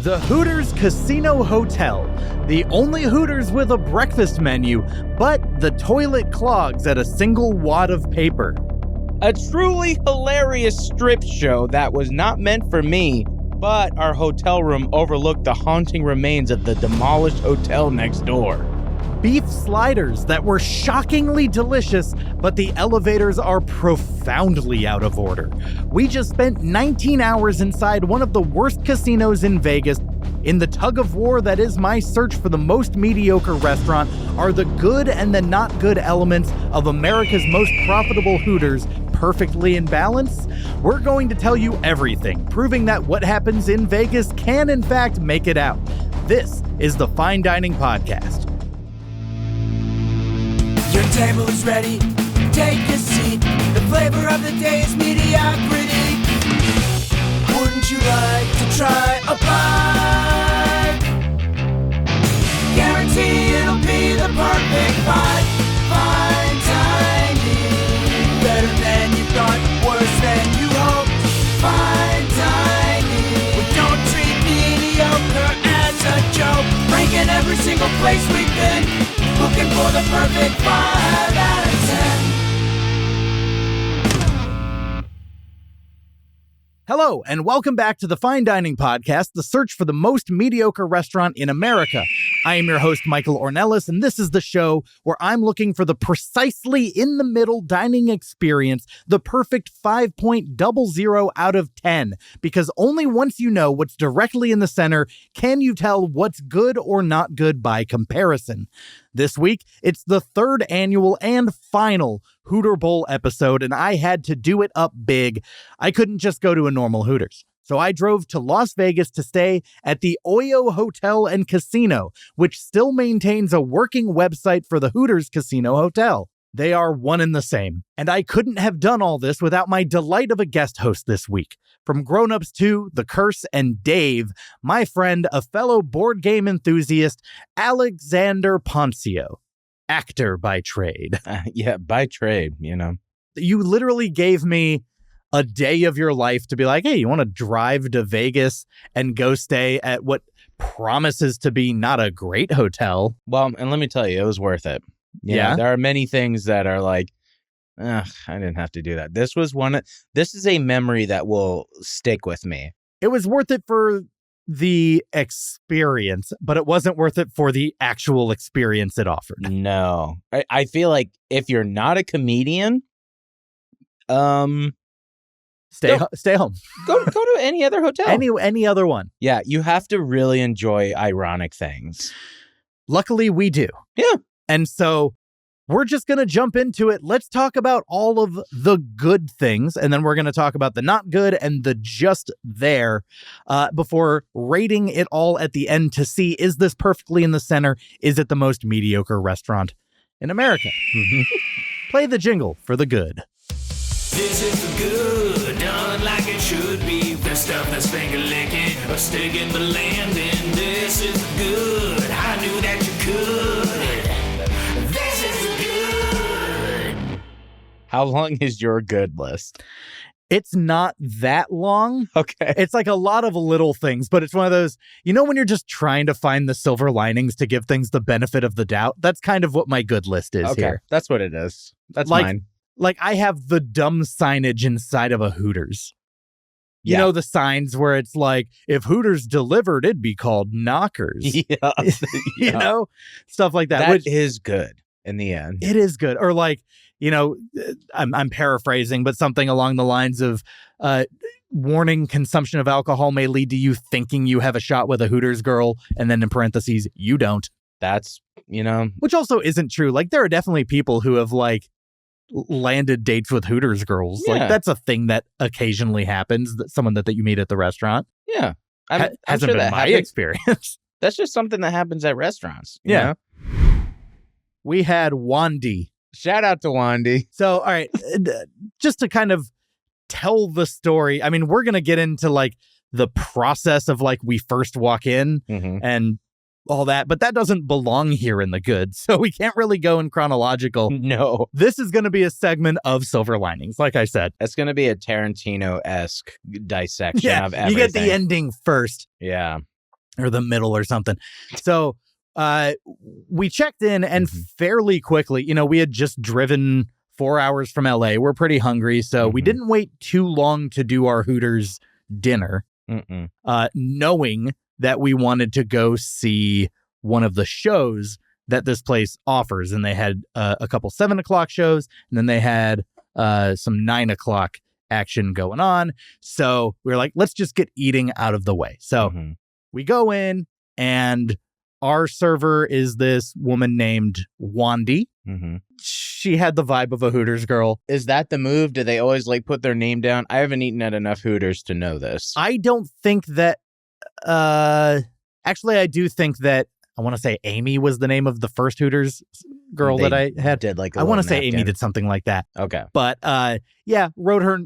The Hooters Casino Hotel, the only Hooters with a breakfast menu, but the toilet clogs at a single wad of paper. A truly hilarious strip show that was not meant for me, but our hotel room overlooked the haunting remains of the demolished hotel next door. Beef sliders that were shockingly delicious, but the elevators are profoundly out of order. We just spent 19 hours inside one of the worst casinos in Vegas. In the tug of war that is my search for the most mediocre restaurant, are the good and the not good elements of America's most profitable Hooters perfectly in balance? We're going to tell you everything, proving that what happens in Vegas can in fact make it out. This is the Fine Dining Podcast. Your table is ready, take a seat. The flavor of the day is mediocrity. Wouldn't you like to try a bite? Guarantee it'll be the perfect bite. Fine dining, better than you thought, worse than you hoped. Fine dining, we don't treat mediocre as a joke. Ranking every single place we've been, looking for the perfect 5 out of 10. Hello, and welcome back to the Fine Dining Podcast, the search for the most mediocre restaurant in America. I am your host, Michael Ornelas, and this is the show where I'm looking for the precisely in-the-middle dining experience, the perfect 5.00 out of 10, because only once you know what's directly in the center can you tell what's good or not good by comparison. This week, it's the third annual and final Hooter Bowl episode, and I had to do it up big. I couldn't just go to a normal Hooters. So I drove to Las Vegas to stay at the OYO Hotel and Casino, which still maintains a working website for the Hooters Casino Hotel. They are one and the same. And I couldn't have done all this without my delight of a guest host this week. From Grown Ups 2, The Curse, and Dave, my friend, a fellow board game enthusiast, Alexander Poncio. Actor by trade. Yeah, by trade, you know. You literally gave me a day of your life to be like, hey, you want to drive to Vegas and go stay at what promises to be not a great hotel? Well, and let me tell you, it was worth it. Yeah. There are many things that are like, I didn't have to do that. This is a memory that will stick with me. It was worth it for the experience, but it wasn't worth it for the actual experience it offered. No. I feel like if you're not a comedian, stay home. Go to any other hotel. Any other one. Yeah, you have to really enjoy ironic things. Luckily, we do. Yeah. And so we're just going to jump into it. Let's talk about all of the good things, and then we're going to talk about the not good and the just there before rating it all at the end to see, is this perfectly in the center? Is it the most mediocre restaurant in America? Play the jingle for the good. This is the good, done like it should be. The stuff that's finger licking, or sticking the landing. This is good, I knew that you could. This is good. How long is your good list? It's not that long. Okay. It's like a lot of little things, but it's one of those, you know, when you're just trying to find the silver linings to give things the benefit of the doubt. That's kind of what my good list is here. That's what it is. That's like, mine. Like, I have the dumb signage inside of a Hooters. You know, the signs where it's like, if Hooters delivered, it'd be called Knockers. Yeah. You know, stuff like that. That which is good in the end. It is good. Or like, you know, I'm paraphrasing, but something along the lines of warning, consumption of alcohol may lead to you thinking you have a shot with a Hooters girl. And then in parentheses, you don't. That's, you know. Which also isn't true. Like, there are definitely people who have like landed dates with Hooters girls. Yeah. Like, that's a thing that occasionally happens, that someone that you meet at the restaurant. Yeah. Hasn't sure been that my happens. experience. That's just something that happens at restaurants. You know? We had Wandy. Shout out to Wandy. So, all right, just to kind of tell the story. I mean, we're going to get into like the process of like we first walk in and all that, but that doesn't belong here in the good. So we can't really go in chronological. No. This is going to be a segment of silver linings, like I said. It's going to be a Tarantino-esque dissection of everything. You get the ending first. Yeah. or the middle or something. So we checked in and fairly quickly, we had just driven 4 hours from LA. We're pretty hungry. So we didn't wait too long to do our Hooters dinner, knowing that we wanted to go see one of the shows that this place offers. And they had a couple 7 o'clock shows, and then they had some 9 o'clock action going on. So we were like, let's just get eating out of the way. So we go in, and our server is this woman named Wandy. She had the vibe of a Hooters girl. Is that the move? Do they always put their name down? I haven't eaten at enough Hooters to know this. I don't think that, actually, I do think that, I want to say Amy was the name of the first Hooters girl that I had. I want to say Amy did something like that. Okay. But wrote her,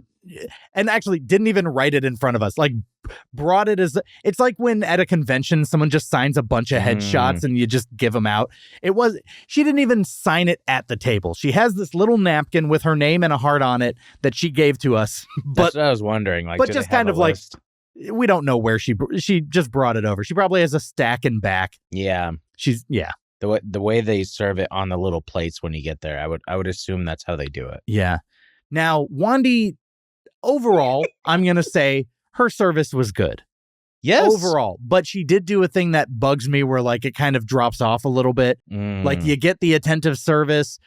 and actually didn't even write it in front of us. Brought it as, it's like when at a convention someone just signs a bunch of headshots and you just give them out. She didn't even sign it at the table. She has this little napkin with her name and a heart on it that she gave to us. But that's what I was wondering. But just kind of we don't know where she just brought it over. She probably has a stack in back. Yeah. The way they serve it on the little plates when you get there, I would assume that's how they do it. Yeah. Now, Wandy, overall, I'm going to say her service was good. Yes. Overall. But she did do a thing that bugs me where it kind of drops off a little bit. You get the attentive service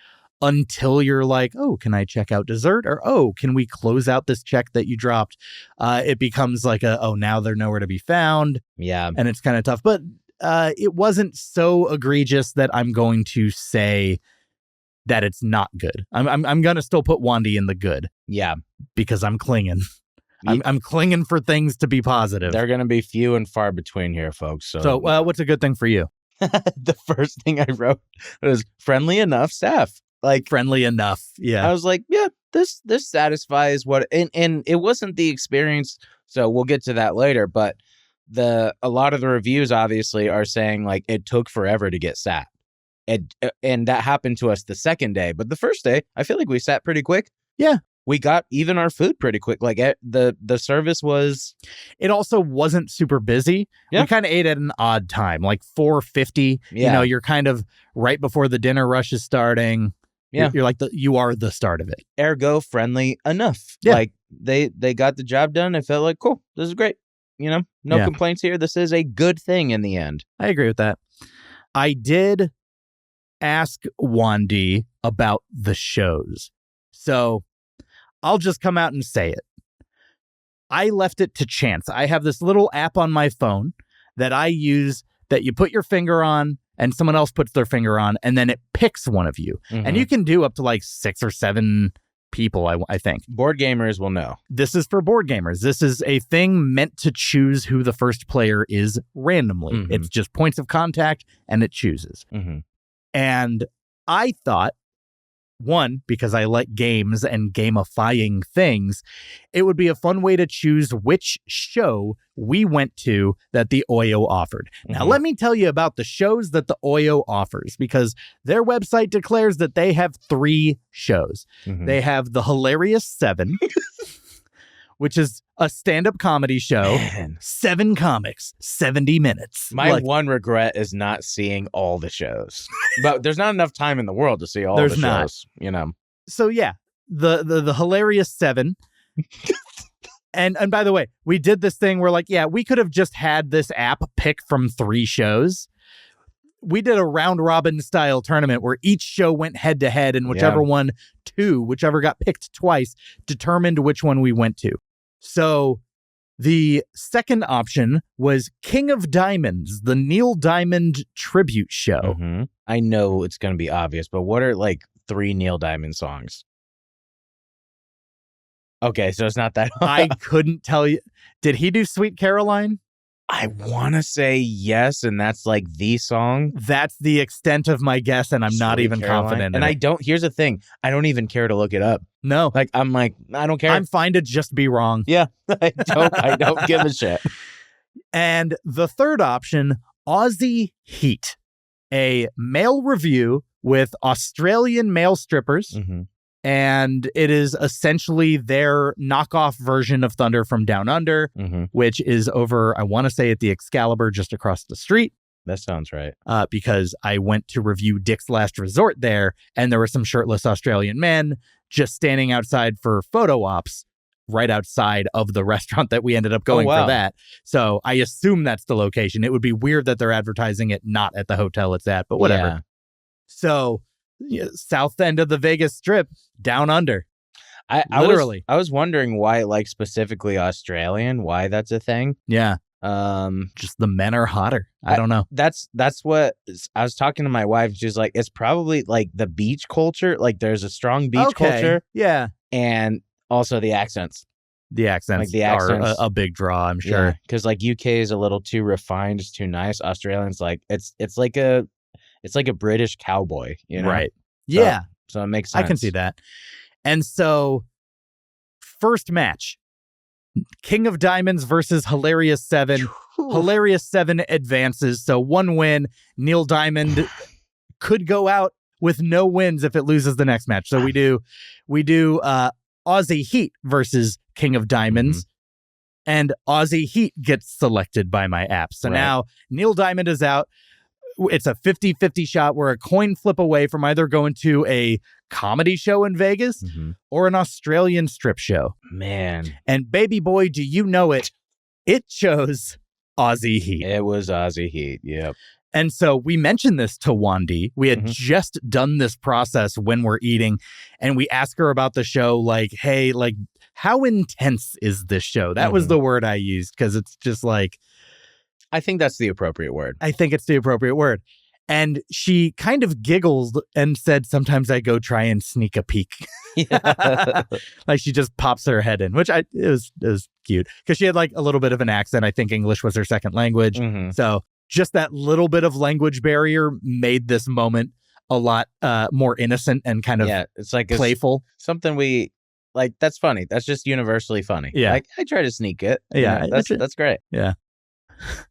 until you're like, oh, can I check out dessert? Or, oh, can we close out this check that you dropped? It becomes now they're nowhere to be found. Yeah. And it's kind of tough. But it wasn't so egregious that I'm going to say that it's not good. I'm going to still put Wandy in the good. Yeah. Because I'm clinging. I'm clinging for things to be positive. They're going to be few and far between here, folks. So what's a good thing for you? The first thing I wrote was friendly enough staff. Friendly enough. Yeah. I was like, yeah, this satisfies what, and it wasn't the experience. So we'll get to that later. But a lot of the reviews obviously are saying it took forever to get sat. And that happened to us the second day. But the first day, I feel like we sat pretty quick. Yeah. We got even our food pretty quick. The service was... It also wasn't super busy. Yeah. We kind of ate at an odd time, 4:50. Yeah. You're kind of right before the dinner rush is starting. Yeah. You're you are the start of it. Ergo friendly enough. Yeah. They got the job done. I felt like, cool, this is great. No complaints here. This is a good thing in the end. I agree with that. I did ask Wandy about the shows. So I'll just come out and say it. I left it to chance. I have this little app on my phone that I use that you put your finger on and someone else puts their finger on, and then it picks one of you. And you can do up to 6 or 7 people, I think. Board gamers will know. This is for board gamers. This is a thing meant to choose who the first player is randomly. It's just points of contact, and it chooses. And I thought, one, because I like games and gamifying things, it would be a fun way to choose which show we went to that the OYO offered. Now, let me tell you about the shows that the OYO offers, because their website declares that they have 3 shows. They have the Hilarious 7, which is a stand-up comedy show. Man. 7 comics, 70 minutes. My one regret is not seeing all the shows. But there's not enough time in the world to see all the shows, So yeah, the Hilarious 7. and by the way, we did this thing where we could have just had this app pick from 3 shows. We did a round robin style tournament where each show went head to head, and whichever whichever got picked twice, determined which one we went to. So the second option was King of Diamonds, the Neil Diamond tribute show. I know it's going to be obvious, but what are 3 Neil Diamond songs? Okay, so it's not that hard. I couldn't tell you. Did he do Sweet Caroline? I want to say yes, and that's the song. That's the extent of my guess, and I'm not even confident. And here's the thing, I don't even care to look it up. No. I don't care. I'm fine to just be wrong. Yeah, I don't give a shit. And the third option, Aussie Heat, a male review with Australian male strippers And it is essentially their knockoff version of Thunder from Down Under, which is over, I want to say, at the Excalibur just across the street. That sounds right. Because I went to review Dick's Last Resort there, and there were some shirtless Australian men just standing outside for photo ops right outside of the restaurant that we ended up going for that. So I assume that's the location. It would be weird that they're advertising it not at the hotel it's at, but whatever. Yeah. So south end of the Vegas Strip, Down Under. I Literally. I was wondering why, like, specifically Australian, why that's a thing. Yeah. Just the men are hotter. I don't know. That's what I was talking to my wife. She's like, it's probably like the beach culture. Like, there's a strong beach culture. Yeah. And also the accents. The accents, are a big draw, I'm sure. Because like UK is a little too refined, it's too nice. Australians, like it's like a British cowboy, you know? Right. Yeah. So it makes sense. I can see that. And so, first match, King of Diamonds versus Hilarious 7. Hilarious 7 advances. So 1 win. Neil Diamond could go out with no wins if it loses the next match. So we do Aussie Heat versus King of Diamonds. And Aussie Heat gets selected by my app. So now Neil Diamond is out. It's a 50-50 shot. We're a coin flip away from either going to a comedy show in Vegas or an Australian strip show. Man. And baby boy, do you know it? It chose Aussie Heat. It was Aussie Heat. Yep. And so we mentioned this to Wandy. We had just done this process when we're eating, and we ask her about the show, like, hey, like, how intense is this show? That was the word I used, because it's just like, I think that's the appropriate word. I think it's the appropriate word. And she kind of giggled and said, sometimes I go try and sneak a peek. Like she just pops her head in, which it was cute because she had like a little bit of an accent. I think English was her second language. So just that little bit of language barrier made this moment a lot more innocent and kind of it's like playful. Something we like. That's funny. That's just universally funny. Yeah. Like I try to sneak it. Yeah. You know, that's great. Yeah.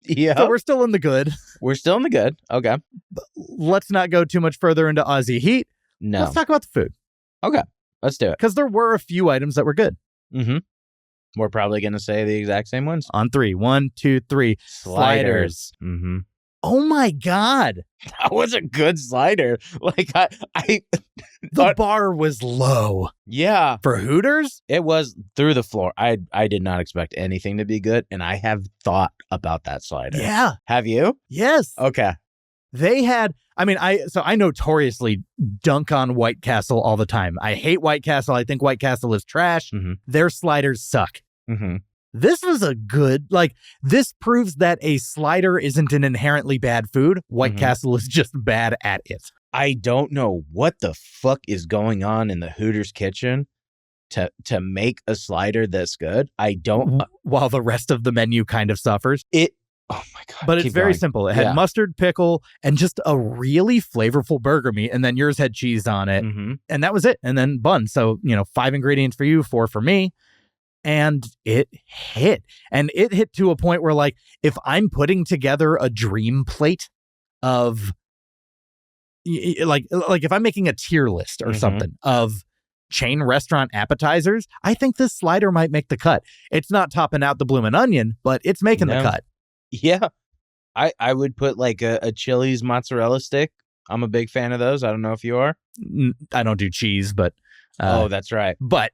Yeah. So we're still in the good. We're still in the good. Okay. But let's not go too much further into Aussie Heat. No. Let's talk about the food. Okay. Let's do it. Because there were a few items that were good. We're probably going to say the exact same ones. On 3. 1, 2, 3. Sliders. Oh my God. That was a good slider. Like I the bar was low. Yeah. For Hooters? It was through the floor. I did not expect anything to be good. And I have thought about that slider. Yeah. Have you? Yes. Okay. They had, I notoriously dunk on White Castle all the time. I hate White Castle. I think White Castle is trash. Their sliders suck. This was a good, this proves that a slider isn't an inherently bad food. White Castle is just bad at it. I don't know what the fuck is going on in the Hooters kitchen to make a slider this good. I don't. While the rest of the menu kind of suffers. Oh my God. But it's very simple. It had mustard, pickle, and just a really flavorful burger meat. And then yours had cheese on it. And that was it. And then bun. So, 5 ingredients for you, 4 for me. And it hit. And it hit to a point where, if I'm putting together a dream plate of, if I'm making a tier list or something of chain restaurant appetizers, I think this slider might make the cut. It's not topping out the bloomin' onion, but it's making the cut. Yeah. I would put a Chili's mozzarella stick. I'm a big fan of those. I don't know if you are. I don't do cheese, but... oh, that's right. But,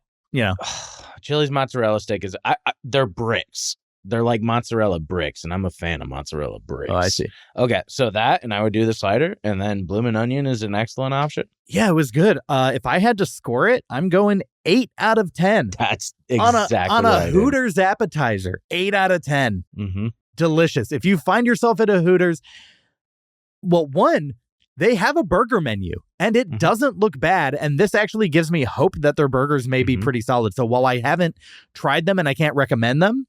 Chili's mozzarella stick is... they're bricks. They're like mozzarella bricks, and I'm a fan of mozzarella bricks. Oh, I see. Okay, so that, and I would do the slider, and then bloomin' onion is an excellent option. Yeah, it was good. If I had to score it, I'm going 8 out of 10. That's exactly on a Hooters appetizer. 8 out of 10. Delicious. If you find yourself at a Hooters, well, one, they have a burger menu, and it doesn't look bad. And this actually gives me hope that their burgers may be pretty solid. So while I haven't tried them and I can't recommend them,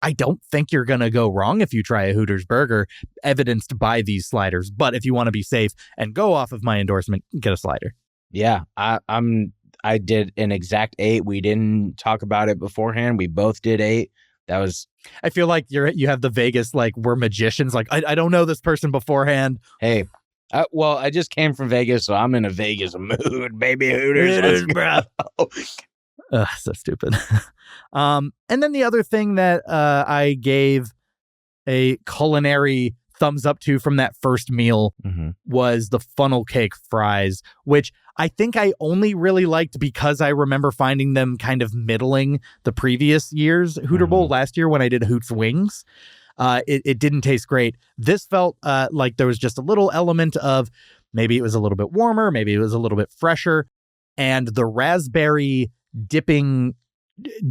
I don't think you're going to go wrong if you try a Hooters burger, evidenced by these sliders. But if you want to be safe and go off of my endorsement, get a slider. Yeah, I did an exact 8. We didn't talk about it beforehand. We both did 8. That was... I feel like you have the Vegas, we're magicians. I don't know this person beforehand. Hey, Well, I just came from Vegas, so I'm in a Vegas mood, baby. Hooters, bro. Ugh, so stupid. And then the other thing that I gave a culinary thumbs up to from that first meal was the funnel cake fries, which I think I only really liked because I remember finding them kind of middling the previous year's Hooter Bowl last year when I did Hoots Wings. It didn't taste great. This felt like there was just a little element of maybe it was a little bit warmer, maybe it was a little bit fresher, and the raspberry dipping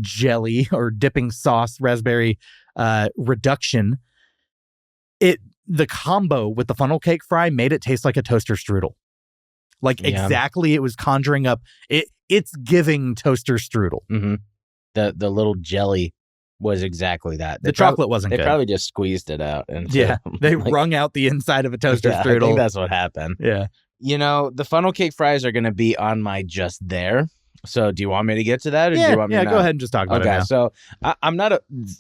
jelly or dipping sauce, raspberry reduction, the combo with the funnel cake fry made it taste like a toaster strudel. Like exactly, it was conjuring up. It's giving toaster strudel. The little jelly was exactly that. The chocolate wasn't good. They probably just squeezed it out. And they wrung out the inside of a toaster strudel. I think that's what happened. Yeah. You know, the funnel cake fries are going to be on my just there. So do you want me to get to that? Or do you want me to go ahead and just talk about it now. So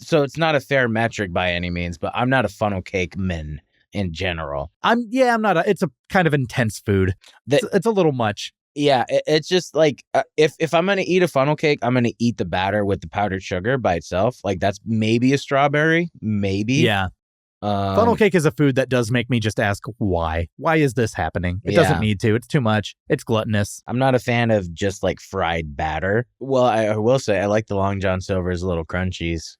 so it's not a fair metric by any means, but I'm not a funnel cake man in general. I'm not. It's a kind of intense food. It's a little much. Yeah, it's just like if I'm going to eat a funnel cake, I'm going to eat the batter with the powdered sugar by itself. Like that's maybe a strawberry, maybe. Yeah. Funnel cake is a food that does make me just ask why. Why is this happening? It doesn't need to. It's too much. It's gluttonous. I'm not a fan of just like fried batter. Well, I will say I like the Long John Silver's little crunchies.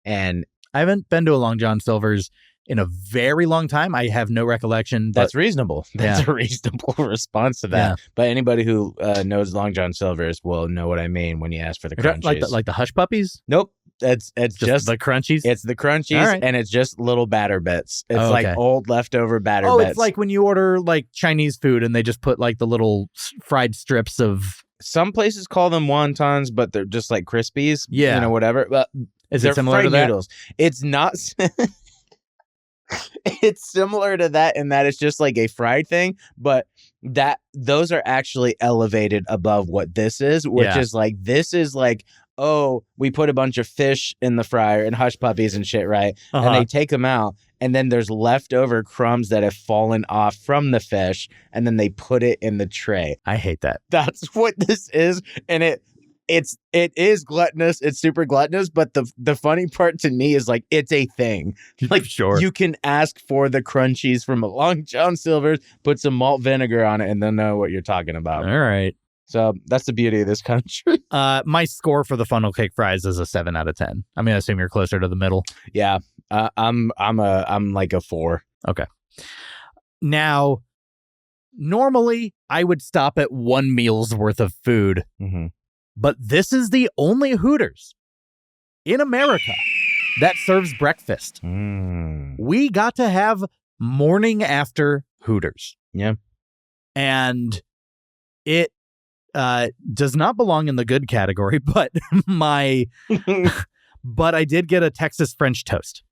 And I haven't been to a Long John Silver's in a very long time. I have no recollection. That's reasonable. That's a reasonable response to that. Yeah. But anybody who knows Long John Silver's will know what I mean when you ask for the crunchies. Like the Hush Puppies? Nope. It's just the crunchies. It's the crunchies, and it's just little batter bits. It's like old leftover batter bits. Oh, it's like when you order like Chinese food and they just put like the little fried strips of. Some places call them wontons, but they're just like Crispies. Yeah, you know, whatever. But is it similar to that? Noodles. It's not. It's similar to that in that it's just like a fried thing, but those are actually elevated above what this is, which is like this is like. Oh, we put a bunch of fish in the fryer and hush puppies and shit, right? And they take them out, and then there's leftover crumbs that have fallen off from the fish, and then they put it in the tray. I hate that. That's what this is, and it is gluttonous. It's super gluttonous, but the funny part to me is like it's a thing. Like sure, you can ask for the crunchies from a Long John Silver's, put some malt vinegar on it, and they'll know what you're talking about. All right. So that's the beauty of this country. My score for the funnel cake fries is a 7 out of 10. I'm going to assume you're closer to the middle. Yeah. I'm like a 4. Okay. Now, normally I would stop at one meal's worth of food, but this is the only Hooters in America that serves breakfast. We got to have morning after Hooters. Yeah. And it does not belong in the good category, but but I did get a Texas French toast.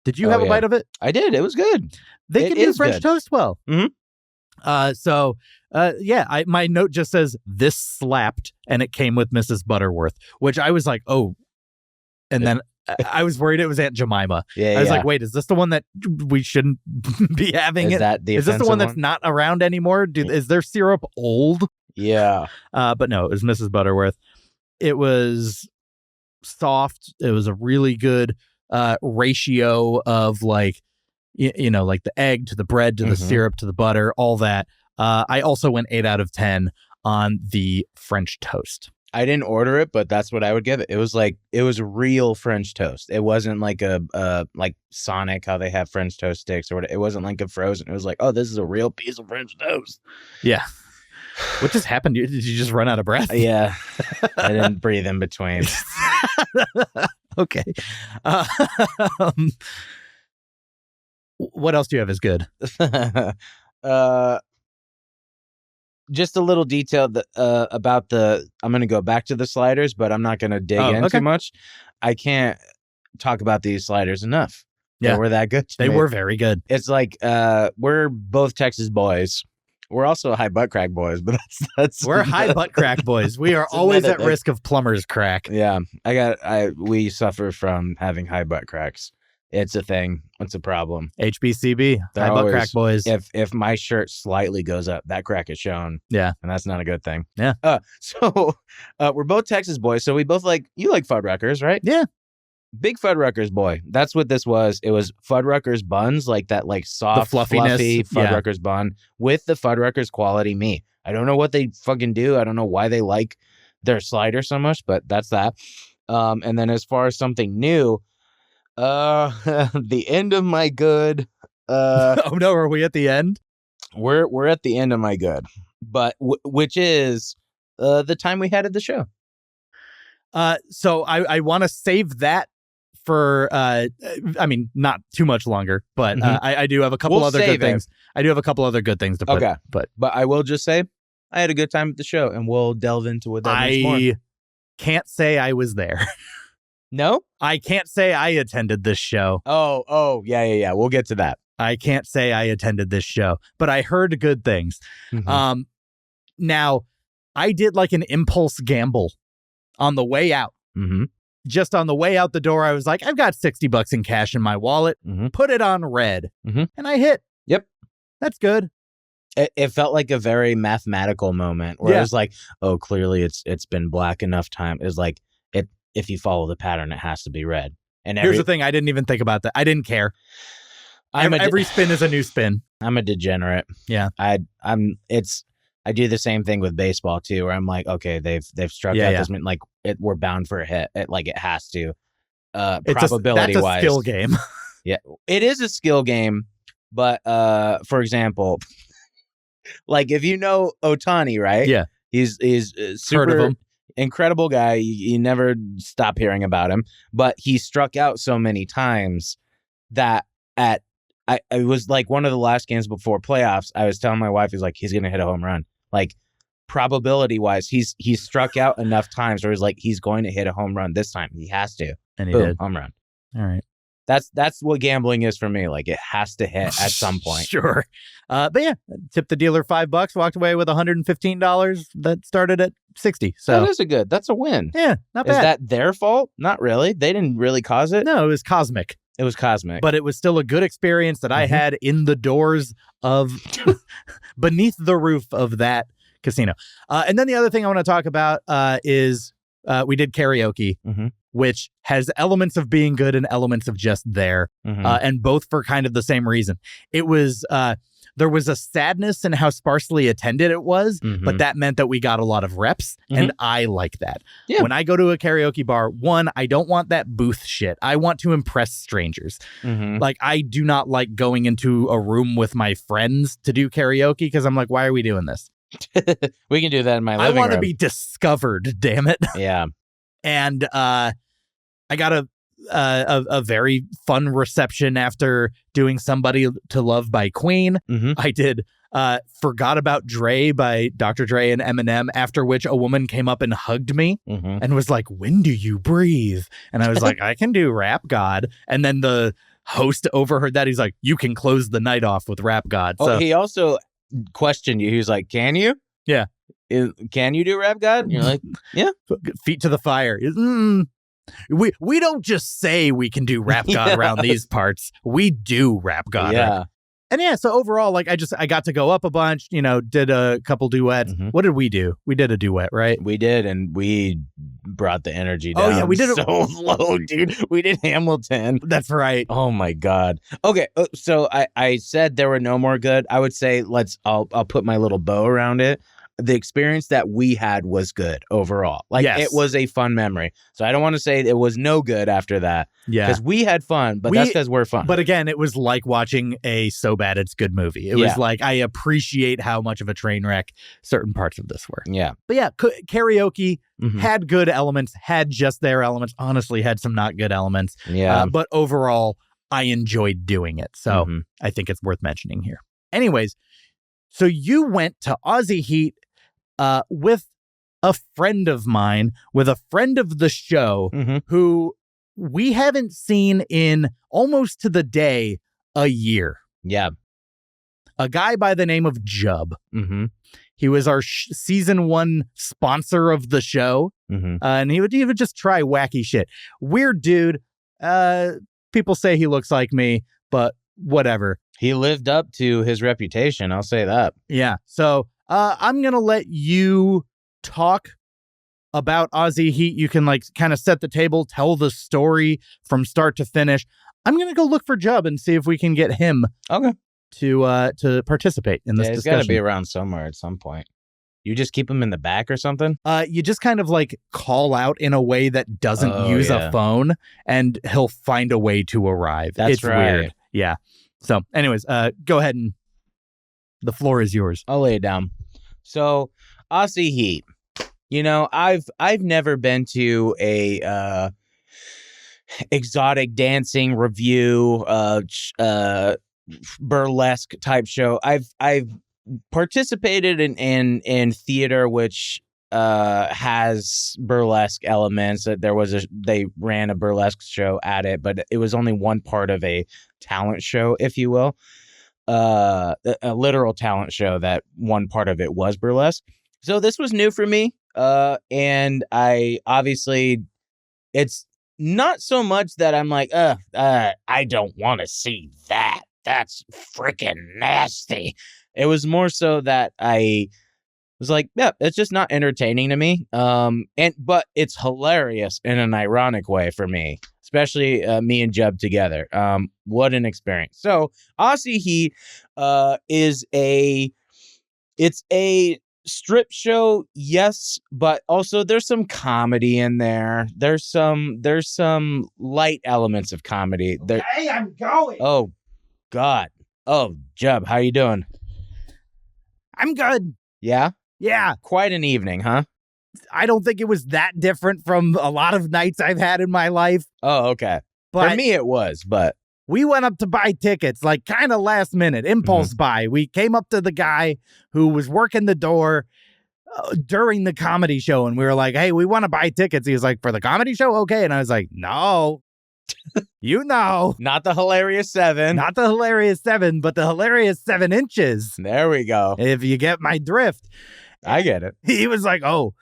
Did you have a bite of it? I did. It was good. They can do French toast well. So my note just says this slapped, and it came with Mrs. Butterworth, which I was like, oh, and then I was worried it was Aunt Jemima. I was like, wait, is this the one that we shouldn't be having? Is this the one that's not around anymore? Is their syrup old? Yeah. But no, it was Mrs. Butterworth. It was soft. It was a really good ratio of like, like the egg to the bread to the syrup to the butter, all that. I also went 8 out of 10 on the French toast. I didn't order it, but that's what I would give it. It was real French toast. It wasn't like a like Sonic, how they have French toast sticks or whatever. It wasn't like a frozen. It was like, oh, this is a real piece of French toast. Yeah. What just happened? Did you just run out of breath? Yeah. I didn't breathe in between. Okay. What else do you have is good? Just a little detail about I'm going to go back to the sliders, but I'm not going to dig in too much. I can't talk about these sliders enough. Yeah. They were that good. They were very good. It's like, we're both Texas boys. We're also high butt crack boys, but we're high butt crack boys. We are always at risk of plumber's crack. Yeah. We suffer from having high butt cracks. it's a thing. It's a problem. HBCB, They're high butt always- crack boys. If my shirt slightly goes up, that crack is shown. Yeah. And that's not a good thing. Yeah. So we're both Texas boys. So we both you like Fuddruckers, right? Yeah. Big Fuddruckers boy. That's what this was. It was Fuddruckers buns, like that soft, fluffiness. fluffy Yeah. Fuddruckers bun with the Fuddruckers quality meat. I don't know what they fucking do. I don't know why they like their slider so much, but that's that. And then as far as something new, the end of my good. Oh no, are we at the end? We're at the end of my good, but which is the time we had at the show. So I want to save that for I mean, not too much longer, but I do have a couple We'll other good save it. things. I do have a couple other good things to put. Okay. But I will just say I had a good time at the show, and we'll delve into what that means more. I can't say I was there. No? I can't say I attended this show. Oh, yeah. We'll get to that. I can't say I attended this show, but I heard good things. Mhm. Now I did like an impulse gamble on the way out. Mm-hmm. Just on the way out the door, I was like, I've got $60 in cash in my wallet. Mm-hmm. Put it on red. Mhm. And I hit. Yep. That's good. It felt like a very mathematical moment where Yeah. it was like, oh, clearly it's been black enough time. It's like if you follow the pattern, it has to be red. And Here's the thing. I didn't even think about that. I didn't care. Every spin is a new spin. I'm a degenerate. Yeah. I do the same thing with baseball too, where I'm like, okay, they've struck Yeah, out yeah. this we're bound for a hit. It has to. That's Probability a wise, skill game. it is a skill game. But for example, like if you know Ohtani, right? Yeah. He's super Heard of him. incredible guy. You never stop hearing about him, but he struck out so many times that it was like one of the last games before playoffs. I was telling my wife, he's going to hit a home run. Like probability wise, he's struck out enough times where he's going to hit a home run this time. He has to. And he Boom, did. home run. All right. That's what gambling is for me. Like it has to hit at some point. Sure. But yeah, tipped the dealer $5, walked away with $115 that started at 60. So That's a win. yeah, not Is bad. that their fault? Not really. They didn't really cause it. No, it was cosmic. It was cosmic. But it was still a good experience that I had in the doors of beneath the roof of that casino. And then the other thing I want to talk about is we did karaoke, Mhm. which has elements of being good and elements of just there, Mhm. and both for kind of the same reason. It was there was a sadness in how sparsely attended it was, but Mhm. that meant that we got a lot of reps, and I like that. Yeah. When I go to a karaoke bar, one, I don't want that booth shit. I want to impress strangers. Mhm. Like, I do not like going into a room with my friends to do karaoke because I'm like, why are we doing this? We can do that in my I living want to room. be discovered, damn it. Yeah. And I got a very fun reception after doing Somebody to Love by Queen. Mhm. I did Forgot About Dre by Dr. Dre and Eminem, after which a woman came up and hugged me Mhm. and was like, when do you breathe? And I was like, I can do Rap God. And then the host overheard that. He's like, you can close the night off with Rap God. Oh, So he also questioned you. He was like, "Can you? Yeah. Can you do Rap God?" And you're like, feet to the fire. We don't just say we can do Rap God Yeah. around these parts. We do Rap God. "Yeah." And yeah, so overall, like I got to go up a bunch, did a couple duets. Mhm. What did we do? We did a duet, right? We did, and we brought the energy down. Oh, yeah, we did it- so low, dude. We did Hamilton. That's right. Oh my god. Okay, so I said there were no more good. I would say I'll put my little bow around it. The experience that we had was good overall. Like Yes. it was a fun memory. So I don't want to say it was no good after that Yeah. because we had fun, but that's because we're fun. But again, it was like watching a So Bad It's Good movie. It was Yeah. like, I appreciate how much of a train wreck certain parts of this were. yeah, But yeah, karaoke Mhm. had good elements, had just their elements, honestly had some not good elements. yeah. But overall, I enjoyed doing it. So Mhm. I think it's worth mentioning here. Anyways, so you went to Aussie Heat with a friend of mine, with a friend of the show, Mhm. who we haven't seen in almost to the day a year. Yeah. A guy by the name of Jub. Mm-hmm. He was our season 1 sponsor of the show, Mm-hmm. and he would just try wacky shit. Weird dude. People say he looks like me, but whatever. He lived up to his reputation. I'll say that. Yeah. So I'm going to let you talk about Aussie Heat. You can like kind of set the table, tell the story from start to finish. I'm going to go look for Jub and see if we can get him to participate in this He's discussion. got to be around somewhere at some point. You just keep him in the back or something? You just kind of like call out in a way that doesn't use a phone, and he'll find a way to arrive. It's right. Weird. Yeah. So anyways, go ahead and the floor is yours. I'll lay it down. So Aussie Heat. You know, I've never been to a exotic dancing review, burlesque type show. I've participated in theater, which has burlesque elements. They ran a burlesque show at it, but it was only one part of a talent show, if you will, a literal talent show that one part of it was burlesque. So this was new for me. And I obviously, it's not so much that I'm like, I don't want to see that. That's freaking nasty. It was more so that I was like, yeah, it's just not entertaining to me. But it's hilarious in an ironic way for me, especially me and Jub together. What an experience. So Aussie Heat is it's a strip show, yes, but also there's some comedy in there. There's some light elements of comedy. Hey, I'm going. Oh, God. Oh, Jub, how you doing? I'm good. Yeah? Yeah. Quite an evening, huh? I don't think it was that different from a lot of nights I've had in my life. Oh, okay. But for me, it was, but we went up to buy tickets, like kind of last minute, impulse buy. We came up to the guy who was working the door during the comedy show, and we were like, hey, we want to buy tickets. He was like, for the comedy show? Okay. And I was like, no, you know. Not the hilarious 7. Not the hilarious 7, but the hilarious 7 inches. There we go. If you get my drift. I get it. He was like, oh,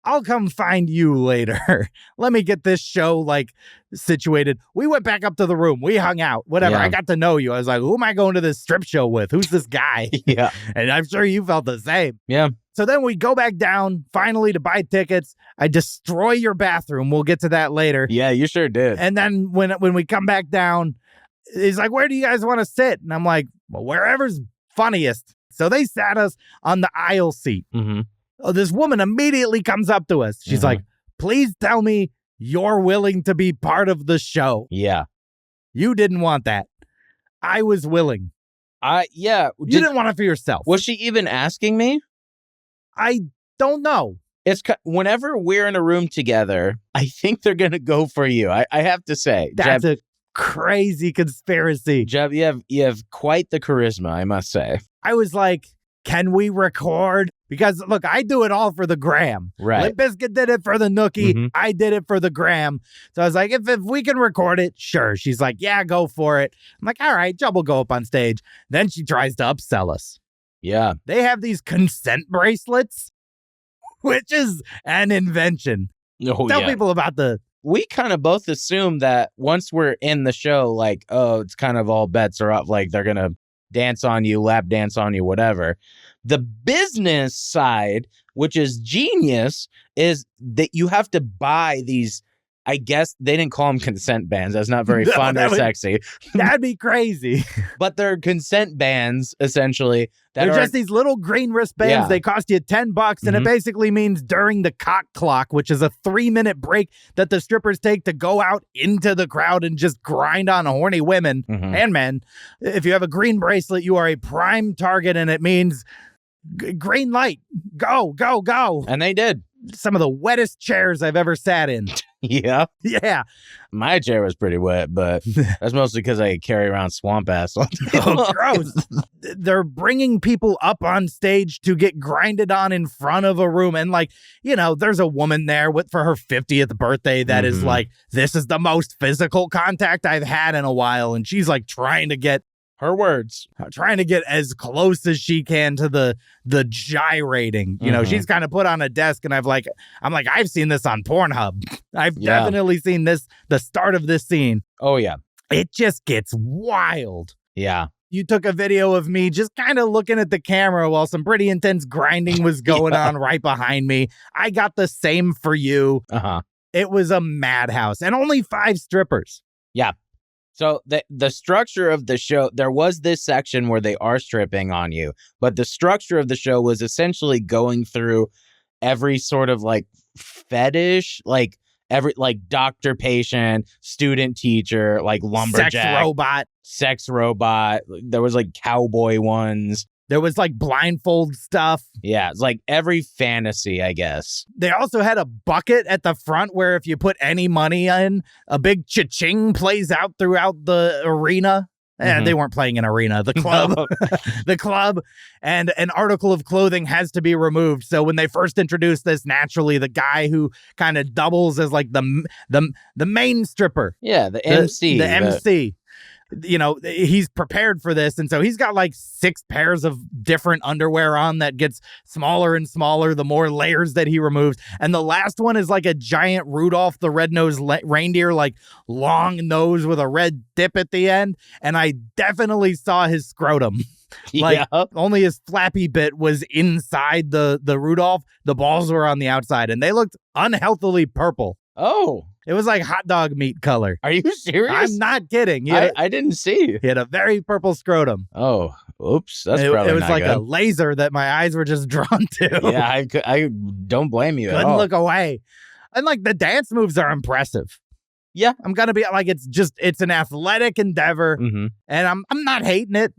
I'll come find you later. Let me get this show like situated. We went back up to the room. We hung out, whatever. Yeah. I got to know you. I was like, who am I going to this strip show with? Who's this guy? Yeah. And I'm sure you felt the same. Yeah. So then we go back down finally to buy tickets. I destroy your bathroom. We'll get to that later. Yeah, you sure did. And then when we come back down, he's like, where do you guys want to sit? And I'm like, well, wherever's funniest. So they sat us on the aisle seat. Mm-hmm. Oh, this woman immediately comes up to us. She's like, please tell me you're willing to be part of the show. Yeah. You didn't want that. I was willing. Yeah. You didn't want it for yourself. Was she even asking me? I don't know. It's whenever we're in a room together, I think they're going to go for you. I have to say. That's Jeb, a crazy conspiracy. Jeb, you have quite the charisma, I must say. I was like, can we record? Because, look, I do it all for the gram. Right. Limp Bizkit did it for the nookie. Mhm. I did it for the gram. So I was like, if we can record it, sure. She's like, yeah, go for it. I'm like, all right, Jub will go up on stage. Then she tries to upsell us. Yeah. They have these consent bracelets, which is an invention. Oh, Tell yeah. people about the... We kind of both assume that once we're in the show, like, oh, it's kind of all bets are up. Like, they're going to dance on you, lap dance on you, whatever. The business side, which is genius, is that you have to buy these. I guess they didn't call them consent bands. That's not very No, fun or sexy. That'd be crazy. But they're consent bands, essentially. That They're are just these little green wristbands. Yeah. They cost you $10, and it basically means during the cock clock, which is a 3-minute break that the strippers take to go out into the crowd and just grind on horny women and men. If you have a green bracelet, you are a prime target, and it means green light. Go, go, go. And they did. Some of the wettest chairs I've ever sat in. Yeah. Yeah. My chair was pretty wet, but that's mostly because I carry around swamp ass all day Oh, long. gross. They're bringing people up on stage to get grinded on in front of a room. And like, you know, there's a woman there for her 50th birthday that is like, this is the most physical contact I've had in a while. And she's like trying to get Her words. as close as she can to the gyrating. You know, she's kind of put on a desk, and I'm like, I've seen this on Pornhub. I've definitely seen this, the start of this scene. Oh, yeah. it just gets wild. Yeah. You took a video of me just kind of looking at the camera while some pretty intense grinding was going on right behind me. I got the same for you. It was a madhouse and only 5 strippers. Yeah. So the structure of the show, there was this section where they are stripping on you, but the structure of the show was essentially going through every sort of like fetish, like every like doctor, patient, student, teacher, like lumberjack, sex robot. There was like cowboy ones. There was like blindfold stuff. Yeah, it's like every fantasy, I guess. They also had a bucket at the front where if you put any money in, a big cha-ching plays out throughout the arena. And they weren't playing an arena, the club. The club, and an article of clothing has to be removed. So when they first introduced this, naturally, the guy who kind of doubles as like the main stripper. Yeah, the MC. The MC. You know, he's prepared for this. And so he's got like 6 pairs of different underwear on that gets smaller and smaller the more layers that he removes. And the last one is like a giant Rudolph the Red-Nosed Reindeer, like long nose with a red dip at the end. And I definitely saw his scrotum. Like only his flappy bit was inside the Rudolph. The balls were on the outside and they looked unhealthily purple. Oh. It was like hot dog meat color. Are you serious? I'm not kidding. I didn't see. He had a very purple scrotum. Oh, oops. That's probably it was not like good. a laser that my eyes were just drawn to. Yeah, I don't blame you at Couldn't all. look away. And like the dance moves are impressive. Yeah. I'm going to be like, it's an athletic endeavor and I'm not hating it.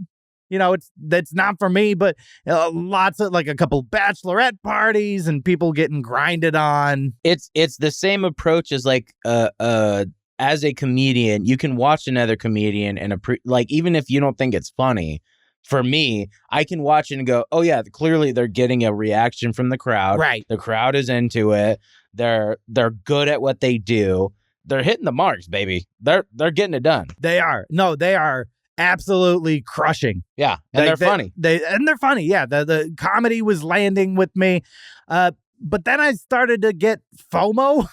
You know, that's not for me, but lots of like a couple bachelorette parties and people getting grinded on. It's the same approach as like as a comedian, you can watch another comedian and like even if you don't think it's funny. For me, I can watch it and go, oh yeah, clearly they're getting a reaction from the crowd. Right. The crowd is into it. They're good at what they do. They're hitting the marks, baby. They're getting it done. They are. No, they are. Absolutely crushing. Yeah, and they're funny. They're funny. Yeah, the comedy was landing with me. But then I started to get FOMO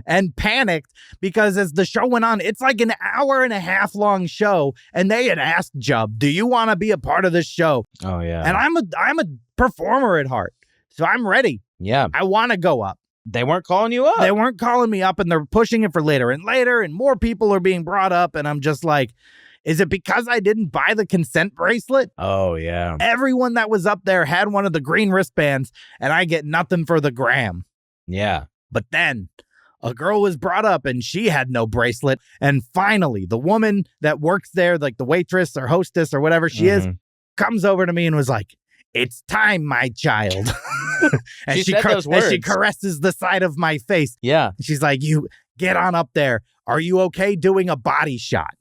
and panicked because as the show went on, it's like an hour and a half long show. And they had asked Jub, do you want to be a part of this show? Oh, yeah. And I'm a performer at heart. So I'm ready. Yeah. I want to go up. They weren't calling you up. They weren't calling me up and they're pushing it for later and later. And more people are being brought up. And I'm just like, is it because I didn't buy the consent bracelet? Oh, yeah. Everyone that was up there had one of the green wristbands, and I get nothing for the gram. Yeah. But then a girl was brought up, and she had no bracelet. And finally, the woman that works there, like the waitress or hostess or whatever she is, comes over to me and was like, it's time, my child. And she said those words. And she caresses the side of my face. Yeah. She's like, you get on up there. Are you okay doing a body shot?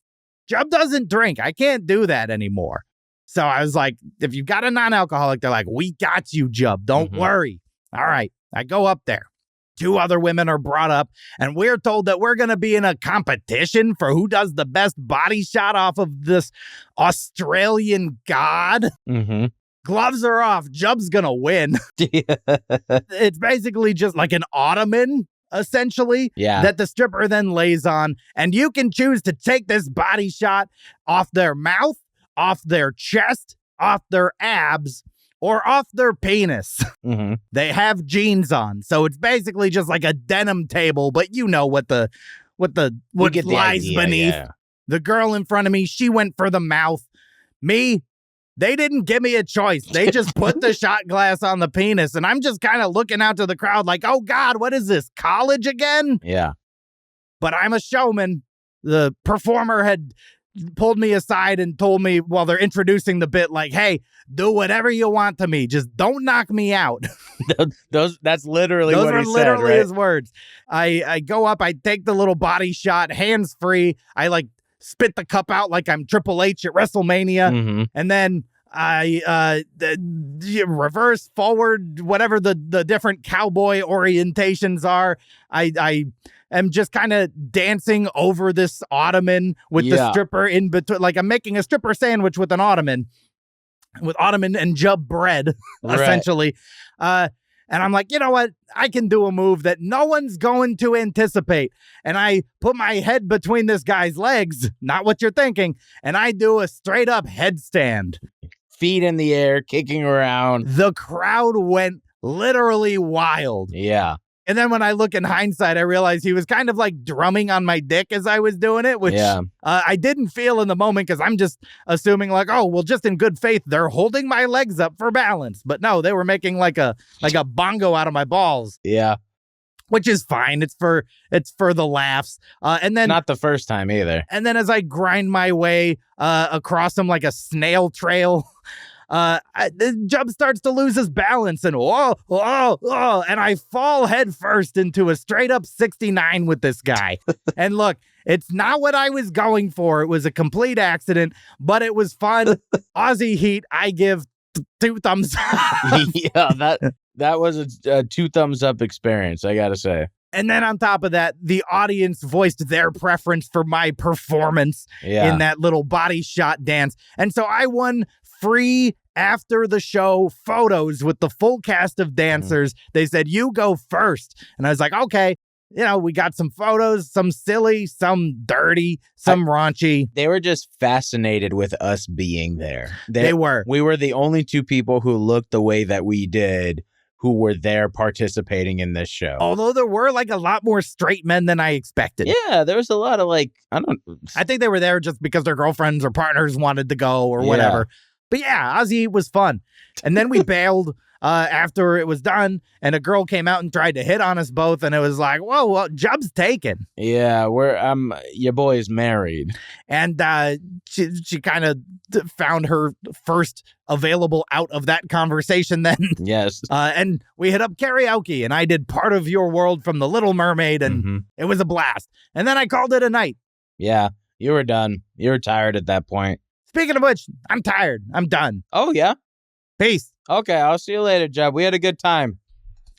Jub doesn't drink. I can't do that anymore. So I was like, if you've got a non-alcoholic, they're like, we got you, Jub. Don't worry. All right. I go up there. 2 other women are brought up, and we're told that we're going to be in a competition for who does the best body shot off of this Australian god. Gloves are off. Jub's going to win. It's basically just like an ottoman, essentially, that the stripper then lays on. And you can choose to take this body shot off their mouth, off their chest, off their abs, or off their penis. They have jeans on. So it's basically just like a denim table, but you know what lies beneath. Yeah. The girl in front of me, she went for the mouth. Me, they didn't give me a choice. They just put the shot glass on the penis, and I'm just kind of looking out to the crowd like, oh, God, what is this, college again? Yeah. But I'm a showman. The performer had pulled me aside and told me while they're introducing the bit, like, hey, do whatever you want to me. Just don't knock me out. That's literally what he said, Those are literally right? his words. I go up, I take the little body shot, hands free. I like spit the cup out like I'm Triple H at WrestleMania. And then I reverse, forward, whatever the different cowboy orientations are. I am just kind of dancing over this ottoman with the stripper in between. Like I'm making a stripper sandwich with an ottoman and Jub bread, essentially. And I'm like, you know what? I can do a move that no one's going to anticipate. And I put my head between this guy's legs, not what you're thinking, and I do a straight up headstand. Feet in the air, kicking around. The crowd went literally wild. Yeah. And then when I look in hindsight, I realized he was kind of like drumming on my dick as I was doing it, which I didn't feel in the moment because I'm just assuming like, oh, well, just in good faith, they're holding my legs up for balance. But no, they were making like a bongo out of my balls. Yeah. Which is fine. It's for the laughs. And then not the first time either. And then as I grind my way across him like a snail trail, Jub starts to lose his balance and and I fall head first into a straight up 69 with this guy. And look, it's not what I was going for. It was a complete accident, but it was fun. Aussie Heat, I give 2 thumbs up. Yeah, that was a 2 thumbs up experience, I gotta say. And then on top of that, the audience voiced their preference for my performance in that little body shot dance. And so I won free after the show photos with the full cast of dancers. They said, you go first. And I was like, okay. You know, we got some photos, some silly, some dirty, some raunchy. They were just fascinated with us being there. They were. We were the only 2 people who looked the way that we did who were there participating in this show. Although there were like a lot more straight men than I expected. Yeah, there was a lot of like, I think they were there just because their girlfriends or partners wanted to go or whatever. But yeah, Aussie was fun. And then we bailed after it was done, and a girl came out and tried to hit on us both, and it was like, whoa, well, Jub's taken. Yeah, your boy's married. And she kind of found her first available out of that conversation then. Yes. And we hit up karaoke, and I did Part of Your World from The Little Mermaid, and it was a blast. And then I called it a night. Yeah, you were done. You were tired at that point. Speaking of which, I'm tired. I'm done. Oh, yeah? Peace. Okay, I'll see you later, Jub. We had a good time.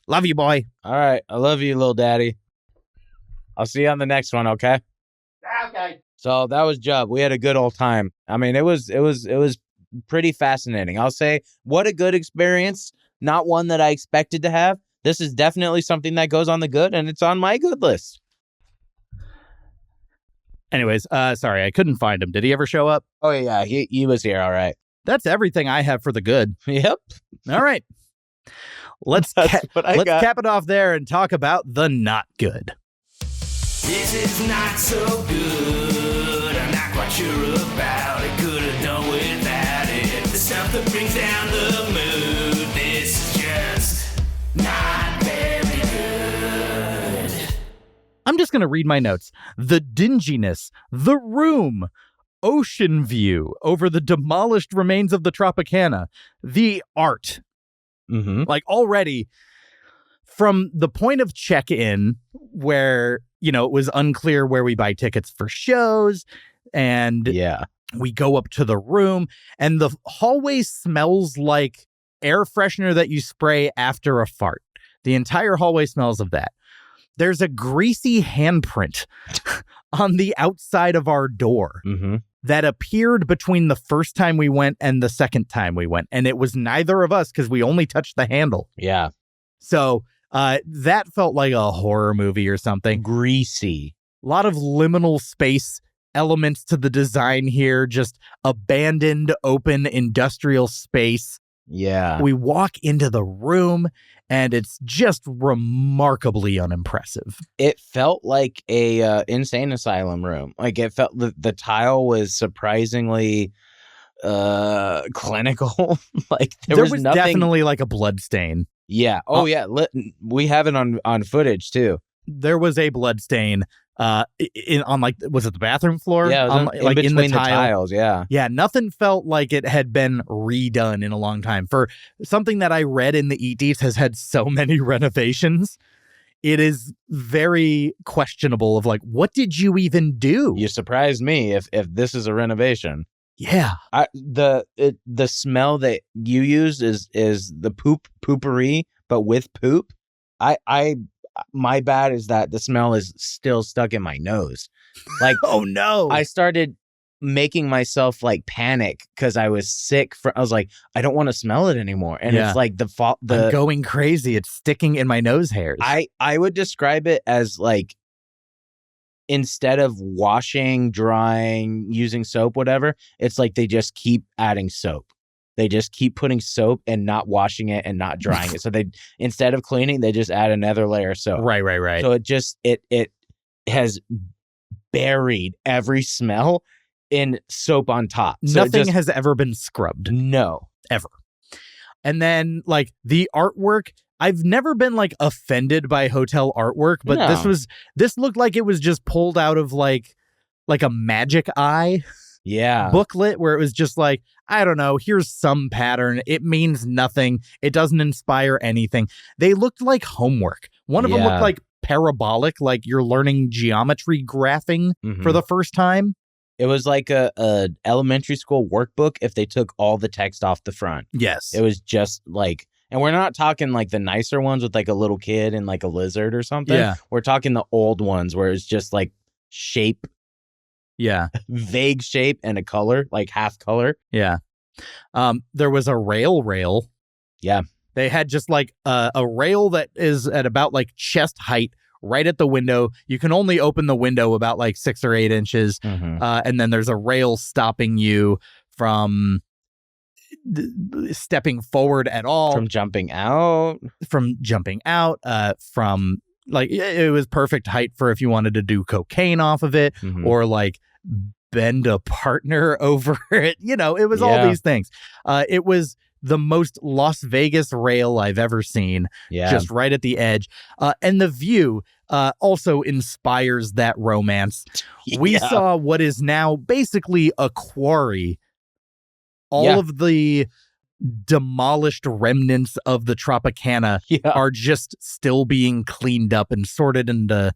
Love you, boy. All right, I love you, little daddy. I'll see you on the next one, okay? Okay. So that was Jub. We had a good old time. I mean, it was pretty fascinating. I'll say, what a good experience. Not one that I expected to have. This is definitely something that goes on the good, and it's on my good list. Anyways, sorry, I couldn't find him. Did he ever show up? Oh, yeah, he was here, all right. That's everything I have for the good. Yep. All right. Let's cap it off there and talk about the not good. This is not so good. I'm not quite sure about it. Could have done without it. The stuff that brings down the mood. This is just not very good. I'm just going to read my notes. The dinginess, the room, ocean view over the demolished remains of the Tropicana, the art. Like already from the point of check-in where, you know, it was unclear where we buy tickets for shows, and we go up to the room and the hallway smells like air freshener that you spray after a fart. The entire hallway smells of that. There's a greasy handprint on the outside of our door that appeared between the first time we went and the second time we went. And it was neither of us because we only touched the handle. Yeah. So that felt like a horror movie or something. Greasy. A lot of liminal space elements to the design here. Just abandoned, open industrial space. Yeah. We walk into the room and it's just remarkably unimpressive. It felt like a insane asylum room. Like it felt the tile was surprisingly clinical. Like there was nothing... definitely like a blood stain. Yeah. Oh yeah. We have it on footage too. There was a blood stain on like, was it the bathroom floor? Yeah, like in the tiles. Yeah. Yeah. Nothing felt like it had been redone in a long time. For something that I read in the EDs has had so many renovations, it is very questionable of like, what did you even do? You surprised me if this is a renovation. Yeah. The smell that you used is the poopery, but with poop. My bad is that the smell is still stuck in my nose. Like, oh no. I started making myself like panic because I was sick. I was like, I don't want to smell it anymore. And it's like I'm going crazy. It's sticking in my nose hairs. I would describe it as like, instead of washing, drying, using soap, whatever, it's like they just keep adding soap. They just keep putting soap and not washing it and not drying it. So they, instead of cleaning, they just add another layer of soap. Right. So it just, it has buried every smell in soap on top. So Nothing has ever been scrubbed. No. Ever. And then like the artwork, I've never been like offended by hotel artwork, but this looked like it was just pulled out of like a Magic Eye booklet where it was just like, I don't know, here's some pattern. It means nothing. It doesn't inspire anything. They looked like homework. One of them looked like parabolic, like you're learning geometry graphing for the first time. It was like a elementary school workbook if they took all the text off the front. Yes. It was just like, and we're not talking like the nicer ones with like a little kid and like a lizard or something. Yeah. We're talking the old ones where it's just like shape. Yeah. Vague shape and a color, like half color. Yeah. There was a rail. Yeah. They had just like a rail that is at about like chest height right at the window. You can only open the window about like 6 or 8 inches. And then there's a rail stopping you from stepping forward at all. From jumping out. From like, it was perfect height for if you wanted to do cocaine off of it or like bend a partner over it. You know, it was all these things. It was the most Las Vegas rail I've ever seen. Yeah. Just right at the edge. And the view also inspires that romance. We saw what is now basically a quarry. All of the demolished remnants of the Tropicana are just still being cleaned up and sorted into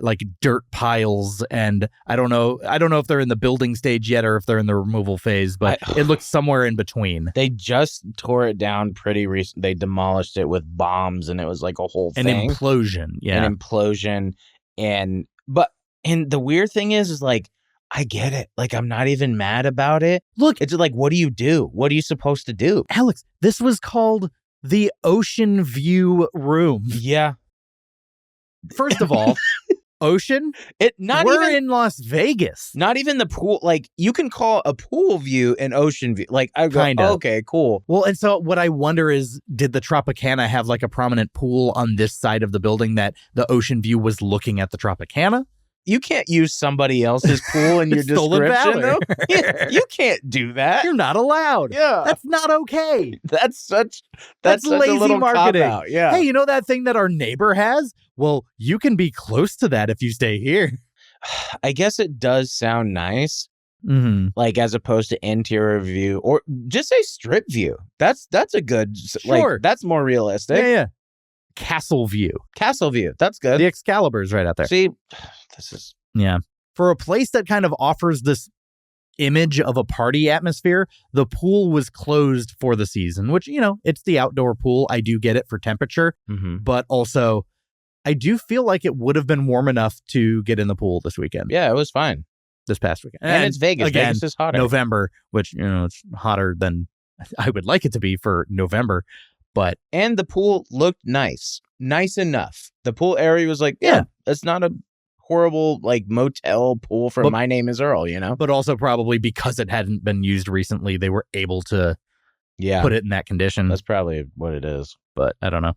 like dirt piles. And I don't know if they're in the building stage yet or if they're in the removal phase, but it looks somewhere in between. They just tore it down pretty recent. They demolished it with bombs and it was like a whole thing. An implosion. Yeah. An implosion. And the weird thing is like, I get it. Like, I'm not even mad about it. Look, it's like, what do you do? What are you supposed to do? Alex, this was called the Ocean View Room. Yeah. First of all, ocean? We're in Las Vegas. Not even the pool. Like, you can call a pool view an ocean view. Like, I go, okay, cool. Well, and so what I wonder is, did the Tropicana have like a prominent pool on this side of the building that the ocean view was looking at the Tropicana? You can't use somebody else's pool in your description, though. You can't do that. You're not allowed. Yeah. That's not okay. That's such lazy marketing. Cop-out. Yeah. Hey, you know that thing that our neighbor has? Well, you can be close to that if you stay here. I guess it does sound nice. Like, as opposed to interior view, or just say strip view. That's a good, like, that's more realistic. Yeah. Castle view. That's good. The Excalibur's right out there. See, this is... Yeah. For a place that kind of offers this image of a party atmosphere, the pool was closed for the season, which, you know, it's the outdoor pool. I do get it for temperature, but also I do feel like it would have been warm enough to get in the pool this weekend. Yeah, it was fine. This past weekend. And it's Vegas. Again, Vegas is hotter. November, which, you know, it's hotter than I would like it to be for November. And the pool looked nice enough. The pool area was like, it's not a horrible like motel pool from My Name is Earl, you know? But also probably because it hadn't been used recently, they were able to put it in that condition. That's probably what it is. But I don't know.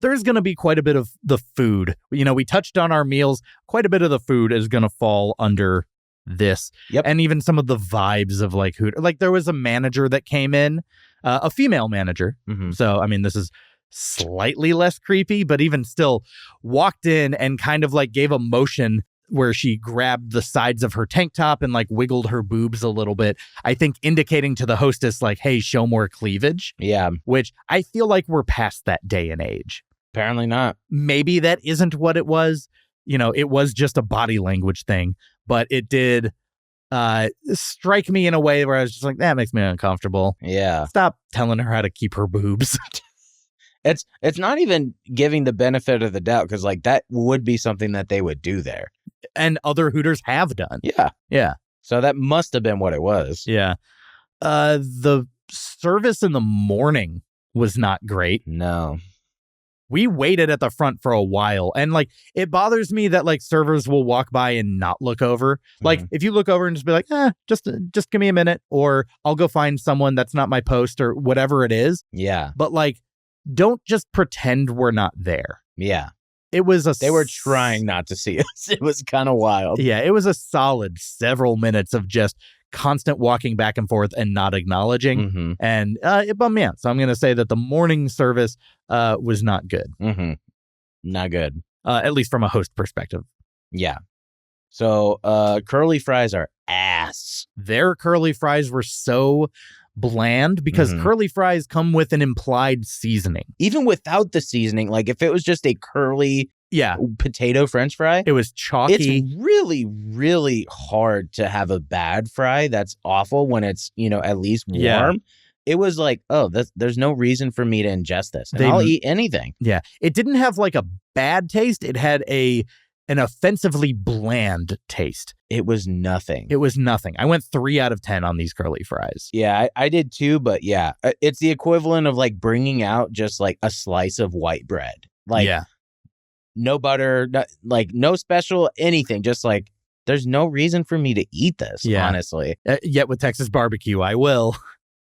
There's going to be quite a bit of the food. You know, we touched on our meals. Quite a bit of the food is going to fall under this. Yep. And even some of the vibes of like Hooter. Like there was a manager that came in. A female manager. So, I mean, this is slightly less creepy, but even still walked in and kind of like gave a motion where she grabbed the sides of her tank top and like wiggled her boobs a little bit. I think indicating to the hostess like, hey, show more cleavage. Yeah. Which I feel like we're past that day and age. Apparently not. Maybe that isn't what it was. You know, it was just a body language thing, but it did strike me in a way where I was just like, that makes me uncomfortable. Yeah. Stop telling her how to keep her boobs. It's not even giving the benefit of the doubt because like that would be something that they would do there. And other Hooters have done. Yeah. Yeah. So that must have been what it was. Yeah. The service in the morning was not great. No. We waited at the front for a while, and like it bothers me that like servers will walk by and not look over. Like if you look over and just be like, just give me a minute, or I'll go find someone that's not my post or whatever it is. Yeah. But like, don't just pretend we're not there. Yeah. It was They were trying not to see us. It was kind of wild. Yeah, it was a solid several minutes of just constant walking back and forth and not acknowledging. And it bummed me out. So I'm going to say that the morning service was not good. Not good. At least from a host perspective. Yeah. So curly fries are ass. Their curly fries were so bland because curly fries come with an implied seasoning. Even without the seasoning, like if it was just a curly potato French fry, it was chalky. It's really, really hard to have a bad fry that's awful when it's, at least warm. Yeah. It was like, there's no reason for me to ingest this. And I'll eat anything. Yeah. It didn't have like a bad taste. It had an offensively bland taste. It was nothing. It was nothing. I went 3 out of 10 on these curly fries. Yeah, I did too. But yeah, it's the equivalent of like bringing out just like a slice of white bread. Like, no butter, no special anything. Just like, there's no reason for me to eat this, honestly. Yet with Texas barbecue, I will.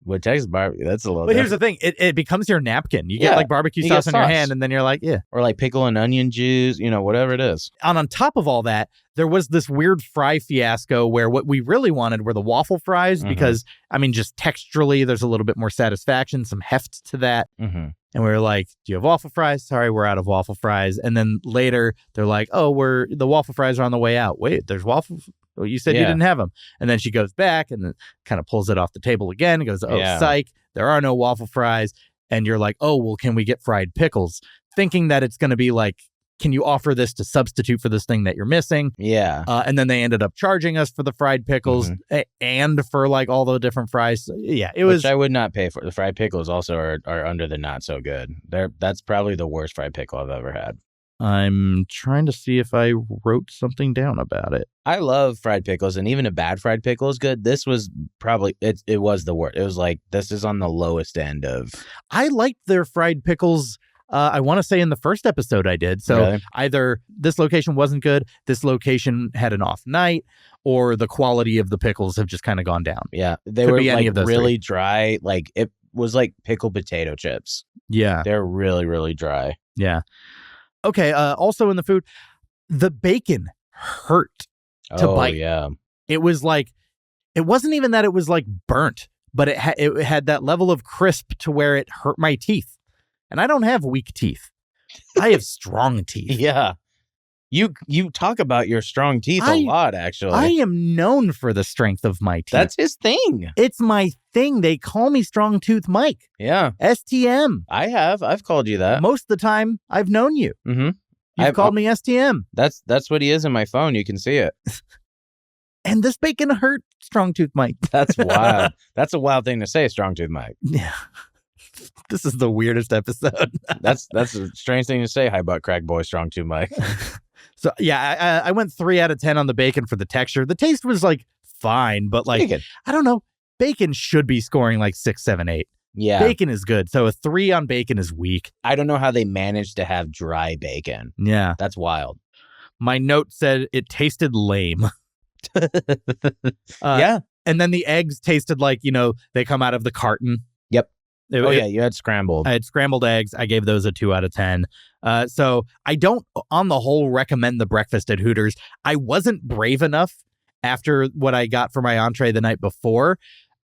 With Texas barbecue, that's a little But here's the thing. It becomes your napkin. You get like barbecue sauce on your hand, and then you're like, Or like pickle and onion juice, whatever it is. And on top of all that, there was this weird fry fiasco where what we really wanted were the waffle fries because, just texturally, there's a little bit more satisfaction, some heft to that. And we were like, do you have waffle fries? Sorry, we're out of waffle fries. And then later, they're like, the waffle fries are on the way out. Wait, there's waffles? Well, you said you didn't have them. And then she goes back and then kind of pulls it off the table again and goes, psych, there are no waffle fries. And you're like, can we get fried pickles? Thinking that it's going to be like, can you offer this to substitute for this thing that you're missing? Yeah. And then they ended up charging us for the fried pickles and for like all the different fries. Yeah, Which I would not pay for. The fried pickles also are under the not so good. That's probably the worst fried pickle I've ever had. I'm trying to see if I wrote something down about it. I love fried pickles, and even a bad fried pickle is good. This was probably, it was the worst. It was like, this is on the lowest end of... I liked their fried pickles, I want to say in the first episode I did. So either this location wasn't good, this location had an off night, or the quality of the pickles have just kind of gone down. Yeah, they were like really dry. Like it was like pickled potato chips. Yeah. They're really, really dry. Yeah. Okay, also in the food, the bacon hurt to bite. Yeah. It was like, it wasn't even that it was like burnt, but it had that level of crisp to where it hurt my teeth. And I don't have weak teeth. I have strong teeth. Yeah. You talk about your strong teeth a lot, actually. I am known for the strength of my teeth. That's his thing. It's my thing. They call me Strong Tooth Mike. Yeah. STM. I've called you that. Most of the time, I've known you. You've called me STM. That's what he is in my phone. You can see it. And this bacon hurt Strong Tooth Mike. That's wild. That's a wild thing to say, Strong Tooth Mike. Yeah. This is the weirdest episode. That's a strange thing to say, High Butt Crack Boy, Strong Tooth Mike. So, yeah, I went 3 out of 10 on the bacon for the texture. The taste was like fine, but like, bacon. I don't know. Bacon should be scoring like 6, 7, 8. Yeah. Bacon is good. So a 3 on bacon is weak. I don't know how they managed to have dry bacon. Yeah. That's wild. My note said it tasted lame. Yeah. And then the eggs tasted like, they come out of the carton. Yep. You had scrambled. I had scrambled eggs. I gave those a 2 out of 10. So I don't, on the whole, recommend the breakfast at Hooters. I wasn't brave enough after what I got for my entree the night before.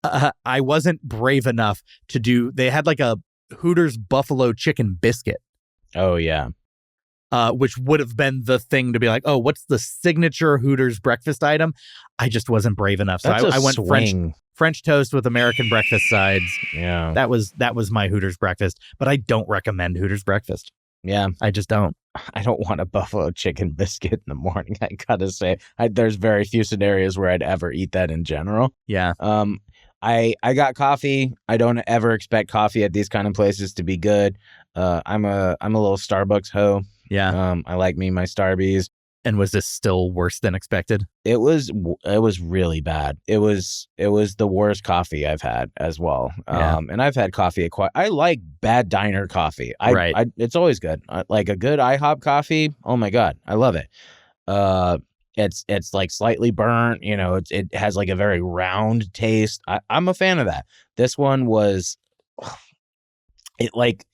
I wasn't brave enough to do, they had like a Hooters buffalo chicken biscuit. Oh, yeah. Which would have been the thing to be like, what's the signature Hooters breakfast item? I just wasn't brave enough. So I went French toast with American breakfast sides. Yeah. That was my Hooters breakfast, but I don't recommend Hooters breakfast. Yeah. I just don't. I don't want a buffalo chicken biscuit in the morning. I gotta say, there's very few scenarios where I'd ever eat that in general. Yeah. I got coffee. I don't ever expect coffee at these kind of places to be good. I'm a little Starbucks hoe. Yeah. I like my Starbies. And was this still worse than expected? It was really bad. It was the worst coffee I've had as well. Yeah. And I've had coffee I like bad diner coffee. It's always good. Like a good IHOP coffee. Oh my God, I love it. It's like slightly burnt. You know, it has like a very round taste. I'm a fan of that. This one was, it like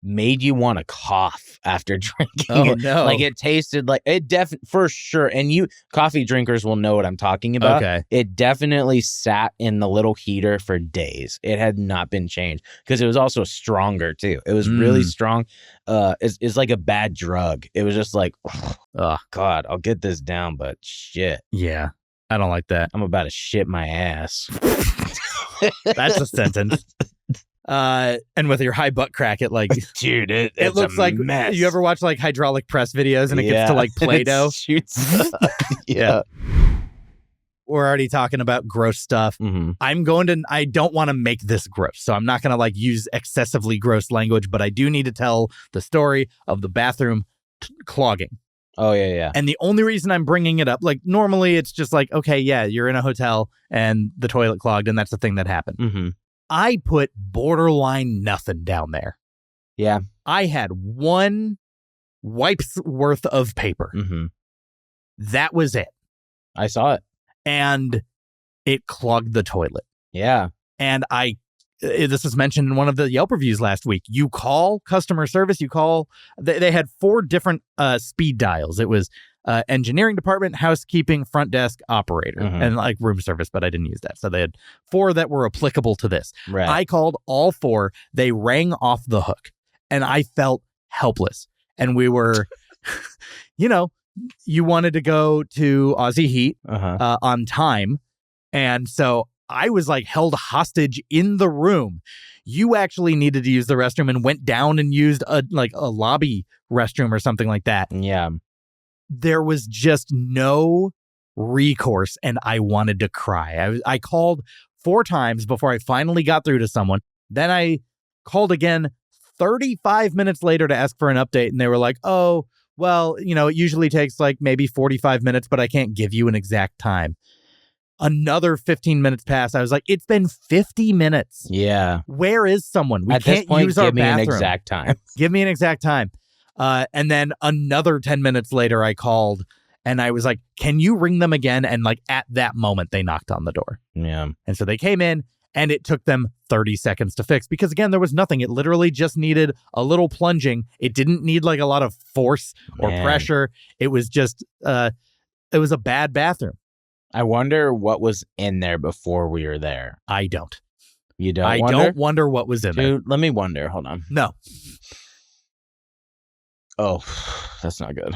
made you want to cough after drinking it. No. Like it tasted like it for sure. And you coffee drinkers will know what I'm talking about. Okay. It definitely sat in the little heater for days. It had not been changed because it was also stronger too. It was really strong. It's like a bad drug. It was just like, oh God, I'll get this down, but shit. Yeah. I don't like that. I'm about to shit my ass. That's a sentence. And with your high butt crack, it like, dude, it looks like mess. You ever watch like hydraulic press videos and it gets to like Play-Doh? Yeah. We're already talking about gross stuff. Mm-hmm. I don't want to make this gross, so I'm not going to like use excessively gross language, but I do need to tell the story of the bathroom clogging. Oh, yeah. And the only reason I'm bringing it up, like normally it's just like, okay, yeah, you're in a hotel and the toilet clogged and that's the thing that happened. Mm-hmm. I put borderline nothing down there. Yeah. I had one wipe's worth of paper. Mm-hmm. That was it. I saw it. And it clogged the toilet. Yeah. And this was mentioned in one of the Yelp reviews last week. You call customer service, they had 4 different speed dials. It was engineering department, housekeeping, front desk, operator, and like room service, but I didn't use that. So they had 4 that were applicable to this. Right. I called all 4. They rang off the hook and I felt helpless. And we were, you wanted to go to Aussie Heat on time. And so I was like held hostage in the room. You actually needed to use the restroom and went down and used a lobby restroom or something like that. Yeah. There was just no recourse and I wanted to cry. I called 4 times before I finally got through to someone. Then I called again 35 minutes later to ask for an update. And they were like, oh, well, it usually takes like maybe 45 minutes, but I can't give you an exact time. Another 15 minutes passed. I was like, it's been 50 minutes. Yeah. Where is someone? We At can't this point, use our give me bathroom. an exact time. Give me an exact time. And then another 10 minutes later, I called and I was like, can you ring them again? And like at that moment, they knocked on the door. Yeah. And so they came in and it took them 30 seconds to fix because, again, there was nothing. It literally just needed a little plunging. It didn't need like a lot of force or pressure. It was just it was a bad bathroom. I wonder what was in there before we were there. I don't. You don't I wonder? don't wonder what was in there. Dude, let me wonder. Hold on. No. Oh, that's not good.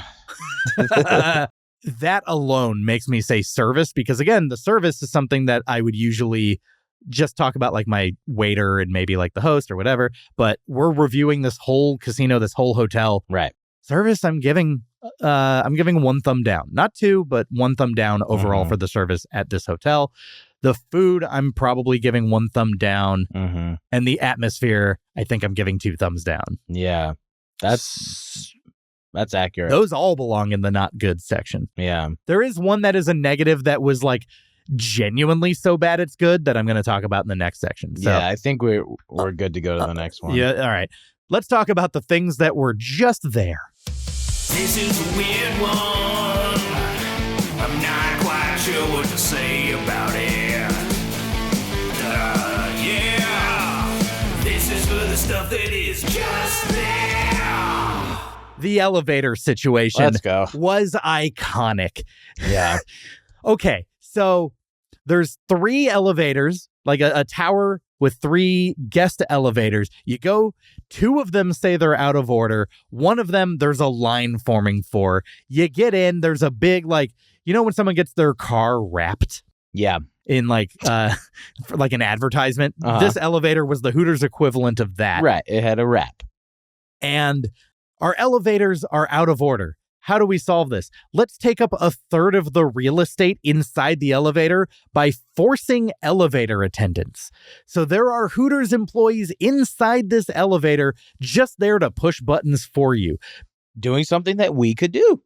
That alone makes me say service because, again, the service is something that I would usually just talk about, like my waiter and maybe like the host or whatever. But we're reviewing this whole casino, this whole hotel. Right. Service, I'm giving 1 thumb down. Not 2, but 1 thumb down overall for the service at this hotel. The food, I'm probably giving 1 thumb down. And the atmosphere, I think I'm giving 2 thumbs down. Yeah. That's accurate. Those all belong in the not good section. Yeah. There is one that is a negative that was like genuinely so bad it's good that I'm going to talk about in the next section. So, yeah, I think we're good to go to the next one. Yeah, all right. Let's talk about the things that were just there. This is a weird one. I'm not quite sure what to say about it. Yeah. This is for the stuff that is just there. The elevator situation Let's go. was iconic. Yeah. Okay, so there's 3 elevators, like a tower with 3 guest elevators. You go, 2 of them say they're out of order. 1 of them, there's a line forming for. You get in, there's a big, like, when someone gets their car wrapped? Yeah. In like for like an advertisement. This elevator was the Hooters equivalent of that. Right. It had a wrap. And our elevators are out of order. How do we solve this? Let's take up a third of the real estate inside the elevator by forcing elevator attendants. So there are Hooters employees inside this elevator just there to push buttons for you. Doing something that we could do.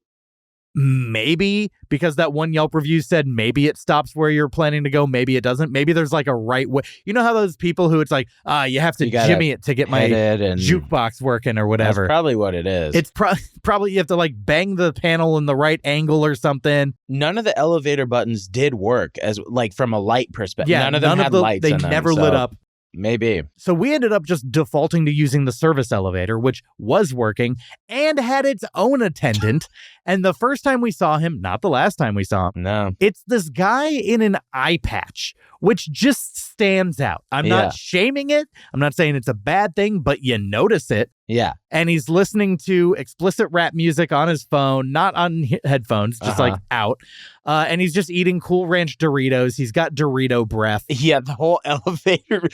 maybe because that one Yelp review said maybe it stops where you're planning to go, maybe it doesn't. Maybe there's like a right way. You know how those people who it's like, you have to jimmy it to get my jukebox working or whatever. That's probably what it is. It's probably you have to like bang the panel in the right angle or something. None of the elevator buttons did work as like from a light perspective. Yeah, none of them had lights. They in them, never lit up. Maybe. So we ended up just defaulting to using the service elevator, which was working and had its own attendant. And the first time we saw him, not the last time we saw him, no, it's this guy in an eye patch, which just stands out. I'm not shaming it. I'm not saying it's a bad thing, but you notice it. Yeah. And he's listening to explicit rap music on his phone, not on headphones, just like out. And he's just eating Cool Ranch Doritos. He's got Dorito breath. Yeah, the whole elevator,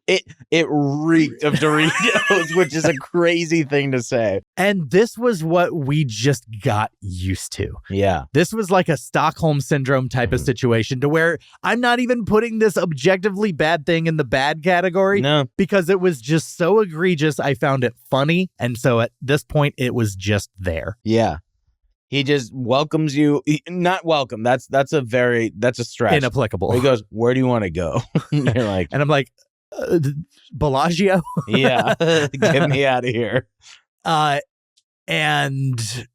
it reeked of Doritos, which is a crazy thing to say. And this was what we just got used to. Yeah. This was like a Stockholm Syndrome type of situation to where I'm not even putting this objectively bad thing in the bad category. No. Because it was just so egregious. I found it funny. And so at this point, it was just there. Yeah. He just welcomes you. Not welcome. That's a stretch. Inapplicable. He goes, where do you want to go? And you're like, and I'm like, Bellagio? Yeah. Get me out of here. And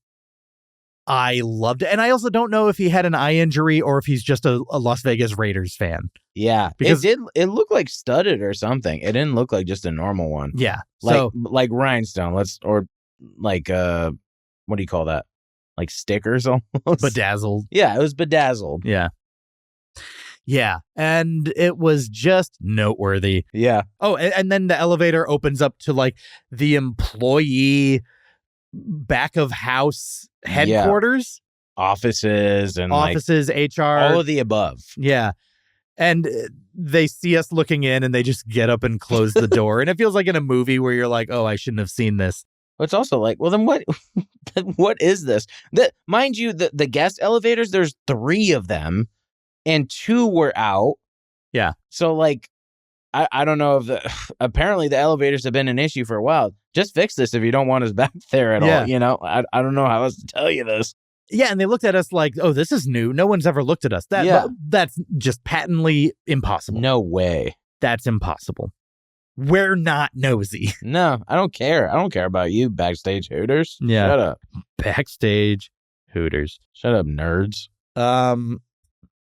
I loved it. And I also don't know if he had an eye injury or if he's just a Las Vegas Raiders fan. Yeah. Because it looked like studded or something. It didn't look like just a normal one. Yeah. Like rhinestone. Or like what do you call that? Like stickers almost. Bedazzled. Yeah, it was bedazzled. Yeah. Yeah. And it was just noteworthy. Yeah. Oh, and then the elevator opens up to like the employee back of house headquarters. Yeah. Offices, HR. All of the above. Yeah. And they see us looking in and they just get up and close the door. And it feels like in a movie where you're like, oh, I shouldn't have seen this. It's also like, well, then what? What is this? Mind you, the guest elevators, there's 3 of them and 2 were out. Yeah. So like, I don't know if apparently the elevators have been an issue for a while. Just fix this if you don't want us back there at all. You know, I don't know how else to tell you this. Yeah, and they looked at us like, oh, this is new. No one's ever looked at us. That's just patently impossible. No way. That's impossible. We're not nosy. No, I don't care. I don't care about you, Backstage Hooters. Yeah. Shut up. Backstage Hooters. Shut up, nerds.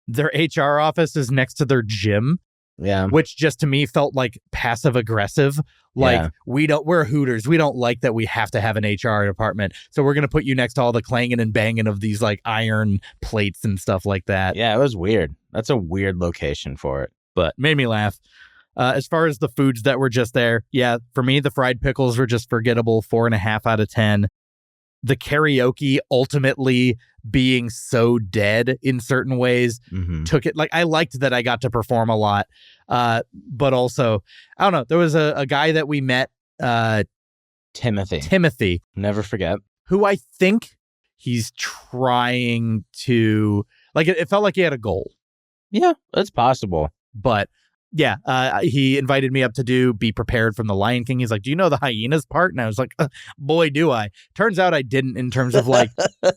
Their HR office is next to their gym. Yeah. Which just to me felt like passive aggressive. Like we're Hooters. We don't like that we have to have an HR department. So we're going to put you next to all the clanging and banging of these like iron plates and stuff like that. Yeah, it was weird. That's a weird location for it. But made me laugh. As far as the foods that were just there, yeah, for me, the fried pickles were just forgettable, 4.5 out of 10. The karaoke ultimately being so dead in certain ways took it. Like, I liked that I got to perform a lot. But also, I don't know, there was a guy that we met, Timothy. Never forget. Who I think he's trying to, like, it felt like he had a goal. Yeah, that's possible. But yeah, he invited me up to Be Prepared from The Lion King. He's like, do you know the hyenas part? And I was like, boy, do I. Turns out I didn't in terms of like,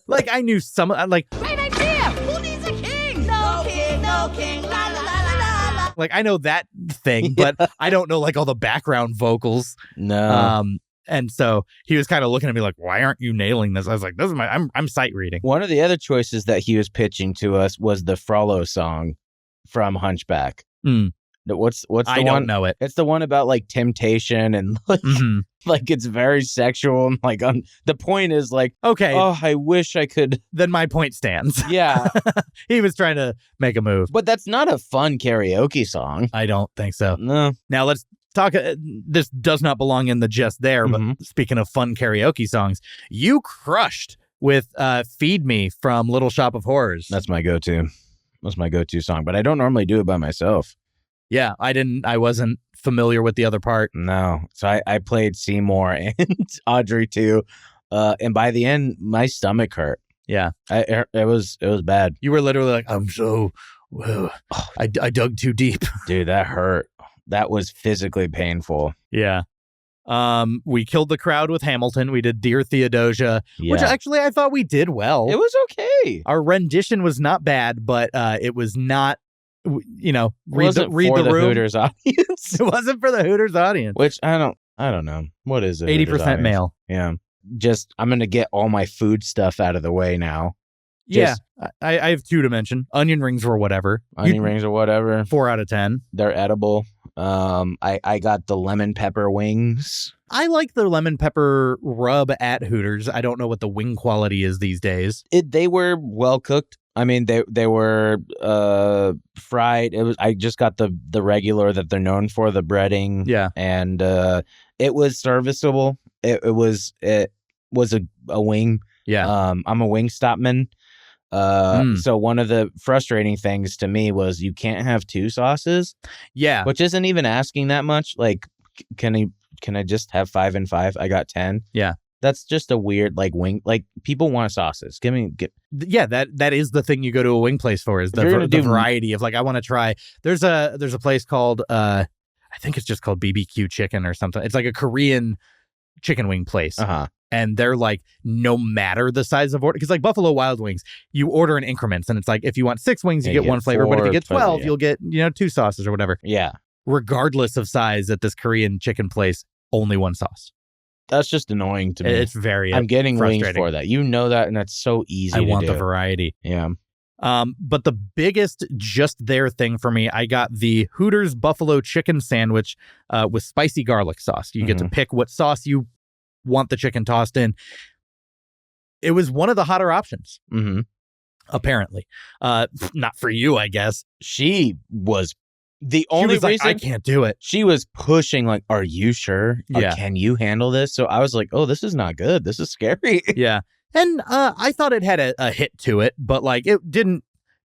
like I knew some, like. Great idea! Who needs a king? No king, no king, la la la la la. Like I know that thing, but I don't know like all the background vocals. No. And so he was kind of looking at me like, why aren't you nailing this? I was like, this is I'm sight reading. One of the other choices that he was pitching to us was the Frollo song from Hunchback. What's the one? I don't know it. It's the one about like temptation and like, like it's very sexual and like the point is like, okay, oh, I wish I could. Then my point stands. Yeah. He was trying to make a move. But that's not a fun karaoke song. I don't think so. No. Now let's talk. This does not belong in the just there, but speaking of fun karaoke songs, you crushed with Feed Me from Little Shop of Horrors. That's my go-to. That's my go-to song, but I don't normally do it by myself. Yeah, I wasn't familiar with the other part. No. So I played Seymour and Audrey too. And by the end, my stomach hurt. Yeah. It was bad. You were literally like, I dug too deep. Dude, that hurt. That was physically painful. Yeah. We killed the crowd with Hamilton. We did Dear Theodosia, which actually I thought we did well. It was okay. Our rendition was not bad, but it was not, read the room. Hooters audience. It wasn't for the Hooters audience. Which I don't know. What is it? 80% male. Yeah. I'm going to get all my food stuff out of the way now. I have 2 to mention. Onion rings or whatever. Rings or whatever. 4 out of 10. They're edible. I got the lemon pepper wings. I like the lemon pepper rub at Hooters. I don't know what the wing quality is these days. They were well cooked. I mean, they were fried. I just got the regular that they're known for, the breading. Yeah, and it was serviceable. It was a wing. Yeah. I'm a Wingstopman. So one of the frustrating things to me was you can't have 2 sauces. Yeah. Which isn't even asking that much. Like, can I just have 5 and 5? I got 10. Yeah. That's just a weird wing. Like, people want sauces. Yeah, that is the thing you go to a wing place for, is the variety of, like, I want to try. There's a place called I think it's just called BBQ Chicken or something. It's like a Korean chicken wing place. And they're like, no matter the size of order, because like Buffalo Wild Wings, you order in increments, and it's like, if you want 6 wings, you get 1 flavor, but if you get 12, you'll get 2 sauces or whatever. Yeah. Regardless of size, at this Korean chicken place, only 1 sauce. That's just annoying to me. It's very I'm getting wings for that. You know that, and that's so easy to do. I want the variety. Yeah. But the biggest just there thing for me, I got the Hooters Buffalo Chicken Sandwich with spicy garlic sauce. You get to pick what sauce you want the chicken tossed in. It was one of the hotter options. Apparently. Not for you, I guess. She was the only reason I can't do it. She was pushing, like, are you sure? Yeah. Can you handle this? So I was like, oh, this is not good. This is scary. Yeah. And I thought it had a hit to it, but like it didn't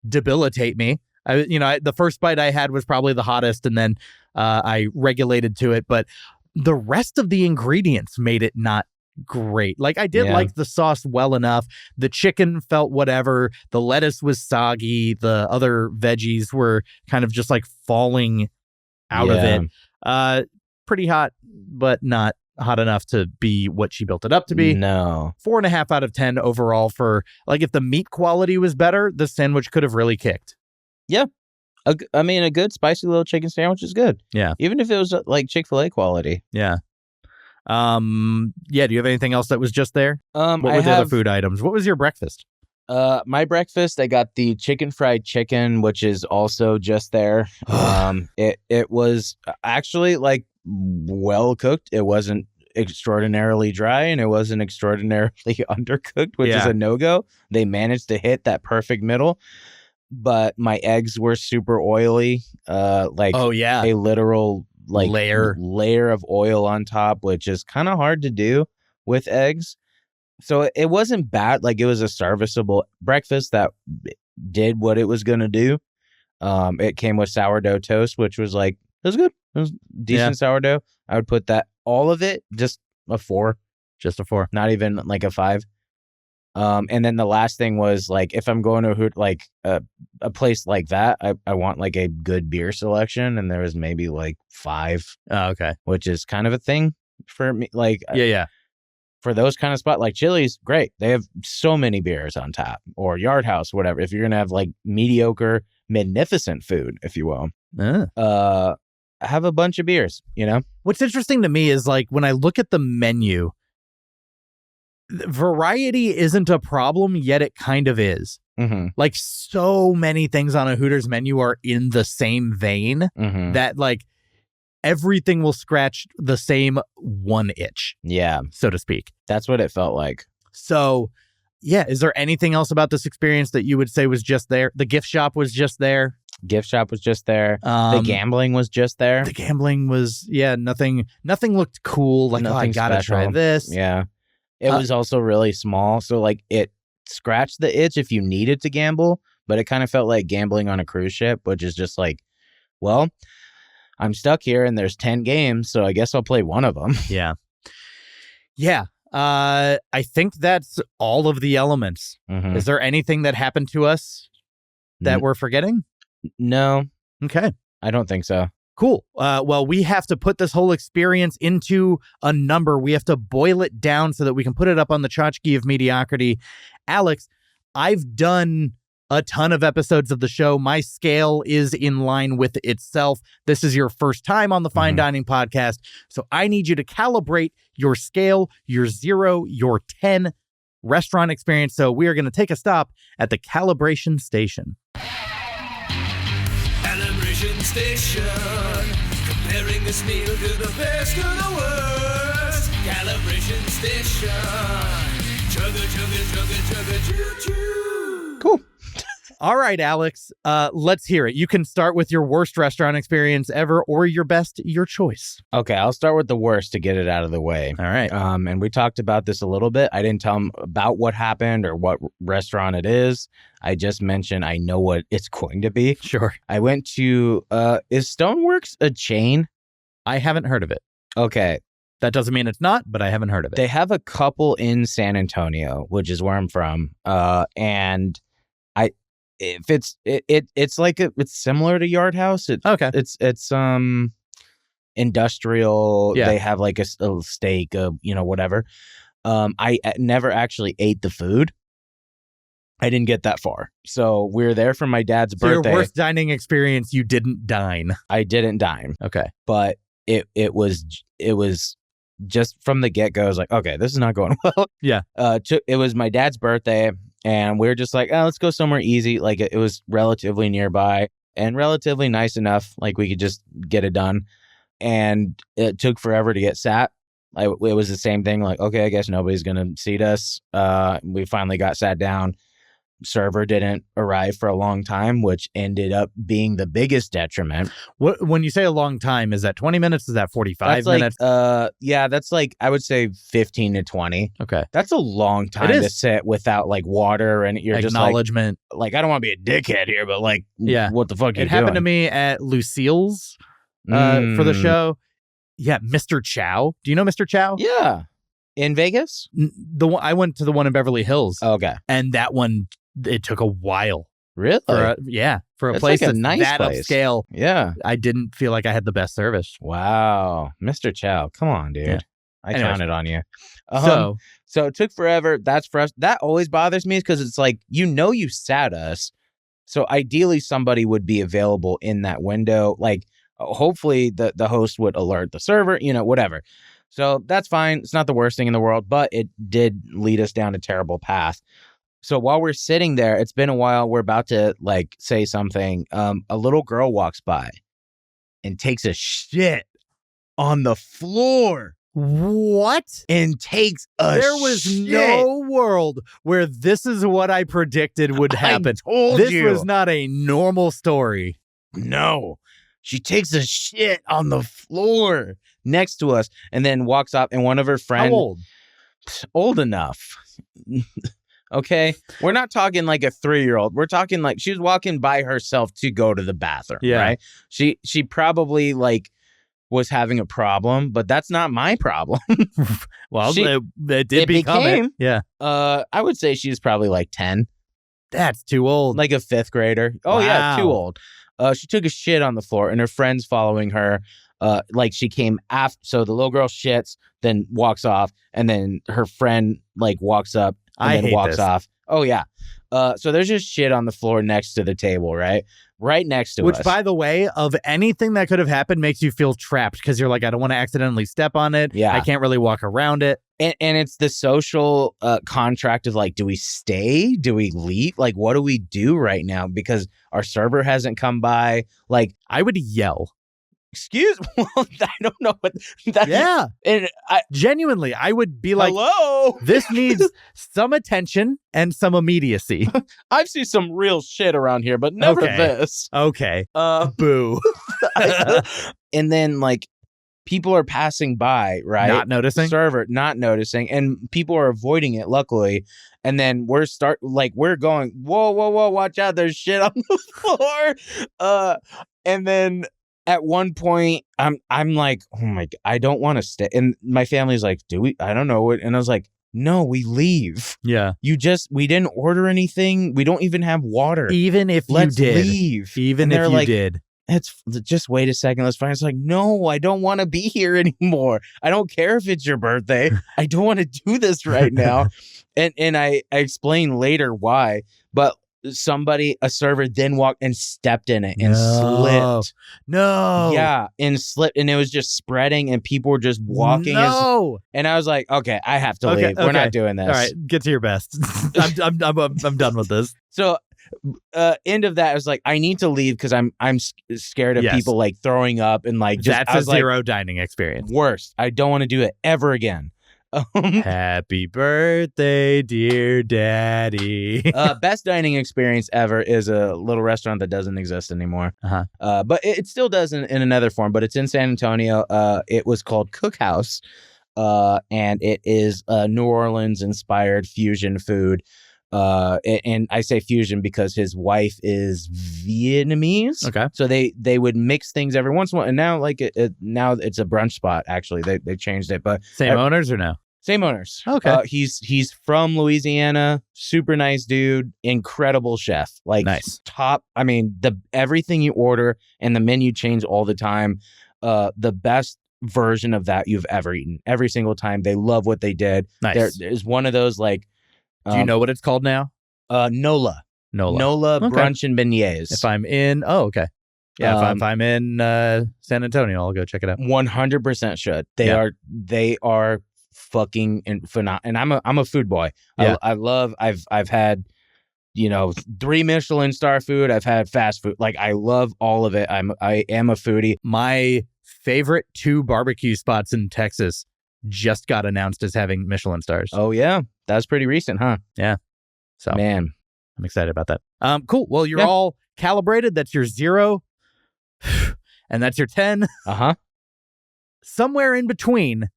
debilitate me. The first bite I had was probably the hottest, and then I regulated to it. But the rest of the ingredients made it not great. Like, I did like the sauce well enough. The chicken felt whatever. The lettuce was soggy. The other veggies were kind of just like falling out of it. Pretty hot, but not hot enough to be what she built it up to be. No. 4.5 out of 10 overall for, like, if the meat quality was better, the sandwich could have really kicked. Yeah. A good spicy little chicken sandwich is good. Yeah. Even if it was like Chick-fil-A quality. Yeah. Do you have anything else that was just there? What were the other food items? What was your breakfast? My breakfast, I got the chicken fried chicken, which is also just there. It was actually like well cooked. It wasn't extraordinarily dry, and it wasn't extraordinarily undercooked, which is a no-go. They managed to hit that perfect middle, but my eggs were super oily. A literal like layer of oil on top, which is kind of hard to do with eggs. So it wasn't bad. Like, it was a serviceable breakfast that did what it was going to do. It came with sourdough toast, which was like, it was good. It was decent sourdough. I would put that, all of it, just a 4. Just a 4. Not even like a 5. And then the last thing was, like, if I'm going to a place like that, I want like a good beer selection, and there was maybe like 5. Oh, okay. Which is kind of a thing for me. Like, for those kind of spots, like Chili's, great. They have so many beers on tap, or Yard House, whatever. If you're going to have like mediocre, magnificent food, if you will, have a bunch of beers, What's interesting to me is, like, when I look at the menu, variety isn't a problem, yet it kind of is. Like, so many things on a Hooters menu are in the same vein that, like, everything will scratch the same one itch. Yeah. So to speak. That's what it felt like. So, yeah. Is there anything else about this experience that you would say was just there? The gift shop was just there. The gambling was just there. The gambling was, nothing looked cool. Like, I gotta try this. Yeah. It was also really small. So, like, it scratched the itch if you needed to gamble, but it kind of felt like gambling on a cruise ship, which is just like, well, I'm stuck here and there's 10 games, so I guess I'll play one of them. Yeah. I think that's all of the elements. Is there anything that happened to us that we're forgetting? No. Okay. I don't think so. Cool. Well, we have to put this whole experience into a number. We have to boil it down so that we can put it up on the tchotchke of mediocrity. Alex, I've done a ton of episodes of the show. My scale is in line with itself. This is your first time on the Fine Dining Podcast, so I need you to calibrate your scale, your 0, your 10 restaurant experience. So we are going to take a stop at the calibration station. Calibration station, comparing this meal to the best of the worst. Calibration station, chugga, chugga, chugga, chugga, choo-choo. Cool. All right, Alex, let's hear it. You can start with your worst restaurant experience ever or your best, your choice. Okay, I'll start with the worst to get it out of the way. All right. And we talked about this a little bit. I didn't tell them about what happened or what restaurant it is. I just mentioned I know what it's going to be. Sure. I went to, is Stoneworks a chain? I haven't heard of it. Okay. That doesn't mean it's not, but I haven't heard of it. They have a couple in San Antonio, which is where I'm from. And it's like it's similar to Yard House. Okay. It's industrial. Yeah. They have like a steak, whatever. I never actually ate the food. I didn't get that far. So we were there for my dad's birthday. Your worst dining experience, you didn't dine. I didn't dine. Okay. But it was just from the get-go, I was like, okay, this is not going well. Yeah. It was my dad's birthday. And we were just like, oh, let's go somewhere easy. Like it was relatively nearby and relatively nice enough. Like we could just get it done. And it took forever to get sat. It was the same thing. Like, okay, I guess nobody's going to seat us. We finally got sat down. Server didn't arrive for a long time, which ended up being the biggest detriment. When you say a long time, is that 20 minutes? Is that 45 minutes? Yeah, that's like, I would say 15 to 20. Okay. That's a long time to sit without like water and you're just acknowledgement. Like, I don't want to be a dickhead here, but like, yeah, what the fuck are you doing? It happened to me at Lucille's for the show. Yeah, Mr. Chow. Do you know Mr. Chow? Yeah. In Vegas? I went to the one in Beverly Hills. Okay. And that one, it took a while. Really? For a That's place like a that's nice that place. upscale. Yeah. I didn't feel like I had the best service. Wow. Mr. Chow. Come on, dude. Yeah. I counted on you. So it took forever. That's for us. That always bothers me because it's like, you sat us. So ideally somebody would be available in that window. Like hopefully the host would alert the server, whatever. So that's fine. It's not the worst thing in the world, but it did lead us down a terrible path. So while we're sitting there, it's been a while. We're about to like say something. A little girl walks by and takes a shit on the floor. What? And takes a There was shit. no world where this is what I predicted would happen. I told this you. was not a normal story. No. She takes a shit on the floor next to us and then walks up and one of her friends. How old? Old enough. Okay. We're not talking like a 3-year-old. We're talking like she was walking by herself to go to the bathroom. Yeah. Right. She probably like was having a problem, but that's not my problem. Well, it did become it. Yeah. I would say she's probably like 10. That's too old. Like a 5th grader. Oh, yeah. Wow. Too old. She took a shit on the floor and her friends following her. Like she came after. So the little girl shits, then walks off. And then her friend like walks up and then walks off. Oh, yeah. So there's just shit on the floor next to the table, right? Right next to us. Which, by the way, of anything that could have happened makes you feel trapped because you're like, I don't want to accidentally step on it. Yeah. I can't really walk around it. And it's the social contract of like, do we stay? Do we leave? Like, what do we do right now? Because our server hasn't come by. Like, I would yell. excuse me. I don't know what that. Yeah. And Genuinely, I would be like, hello. this needs some attention and some immediacy. I've seen some real shit around here, but never Okay. this. Okay. Boo. And then like people are passing by, right? Not noticing? Server not noticing, and people are avoiding it. Luckily, and then we're going, whoa, watch out! There's shit on the floor. And then at one point, I'm like, oh my god, I don't want to stay. And my family's like, do we? I don't know. And I was like, no, we leave. Yeah. We didn't order anything. We don't even have water. Even if Let's you did. leave. Even And if they're you like, did. it's just wait a second. Let's find. It's like, no, I don't want to be here anymore. I don't care if it's your birthday. I don't want to do this right now. And I explain later why, but a server then walked and stepped in it and slipped. No. Yeah, and slipped, and it was just spreading, and people were just walking. No. And I was like, okay, I have to leave. We're not doing this. All right, get to your best. I'm done with this. So, end of that, I was like, I need to leave because I'm scared of people like throwing up and like just. That's a zero dining experience. Worst. I don't want to do it ever again. Happy birthday, dear daddy. Best dining experience ever is a little restaurant that doesn't exist anymore. But it still does in another form, but it's in San Antonio. It was called Cookhouse, and it is New Orleans inspired fusion food. And I say fusion because his wife is Vietnamese. Okay. So they would mix things every once in a while. And now now it's a brunch spot, actually. They changed it. But same owners or no? Same owners. Okay. He's from Louisiana. Super nice dude. Incredible chef. Like nice. Top. I mean, everything you order and the menu change all the time. The best version of that you've ever eaten. Every single time. They love what they did. Nice. There's one of those like. Do you know what it's called now? Nola Okay. brunch and beignets. If I'm in, okay. Yeah, if I'm in San Antonio, I'll go check it out. 100% should. They are fucking phenomenal. And I'm a food boy. Yeah. I've had 3 Michelin star food. I've had fast food. Like I love all of it. I am a foodie. My favorite 2 barbecue spots in Texas just got announced as having Michelin stars. Oh yeah, that's pretty recent, huh? Yeah. So man, I'm excited about that. Cool. Well, you're all calibrated. That's your 0, and that's your 10. Somewhere in between,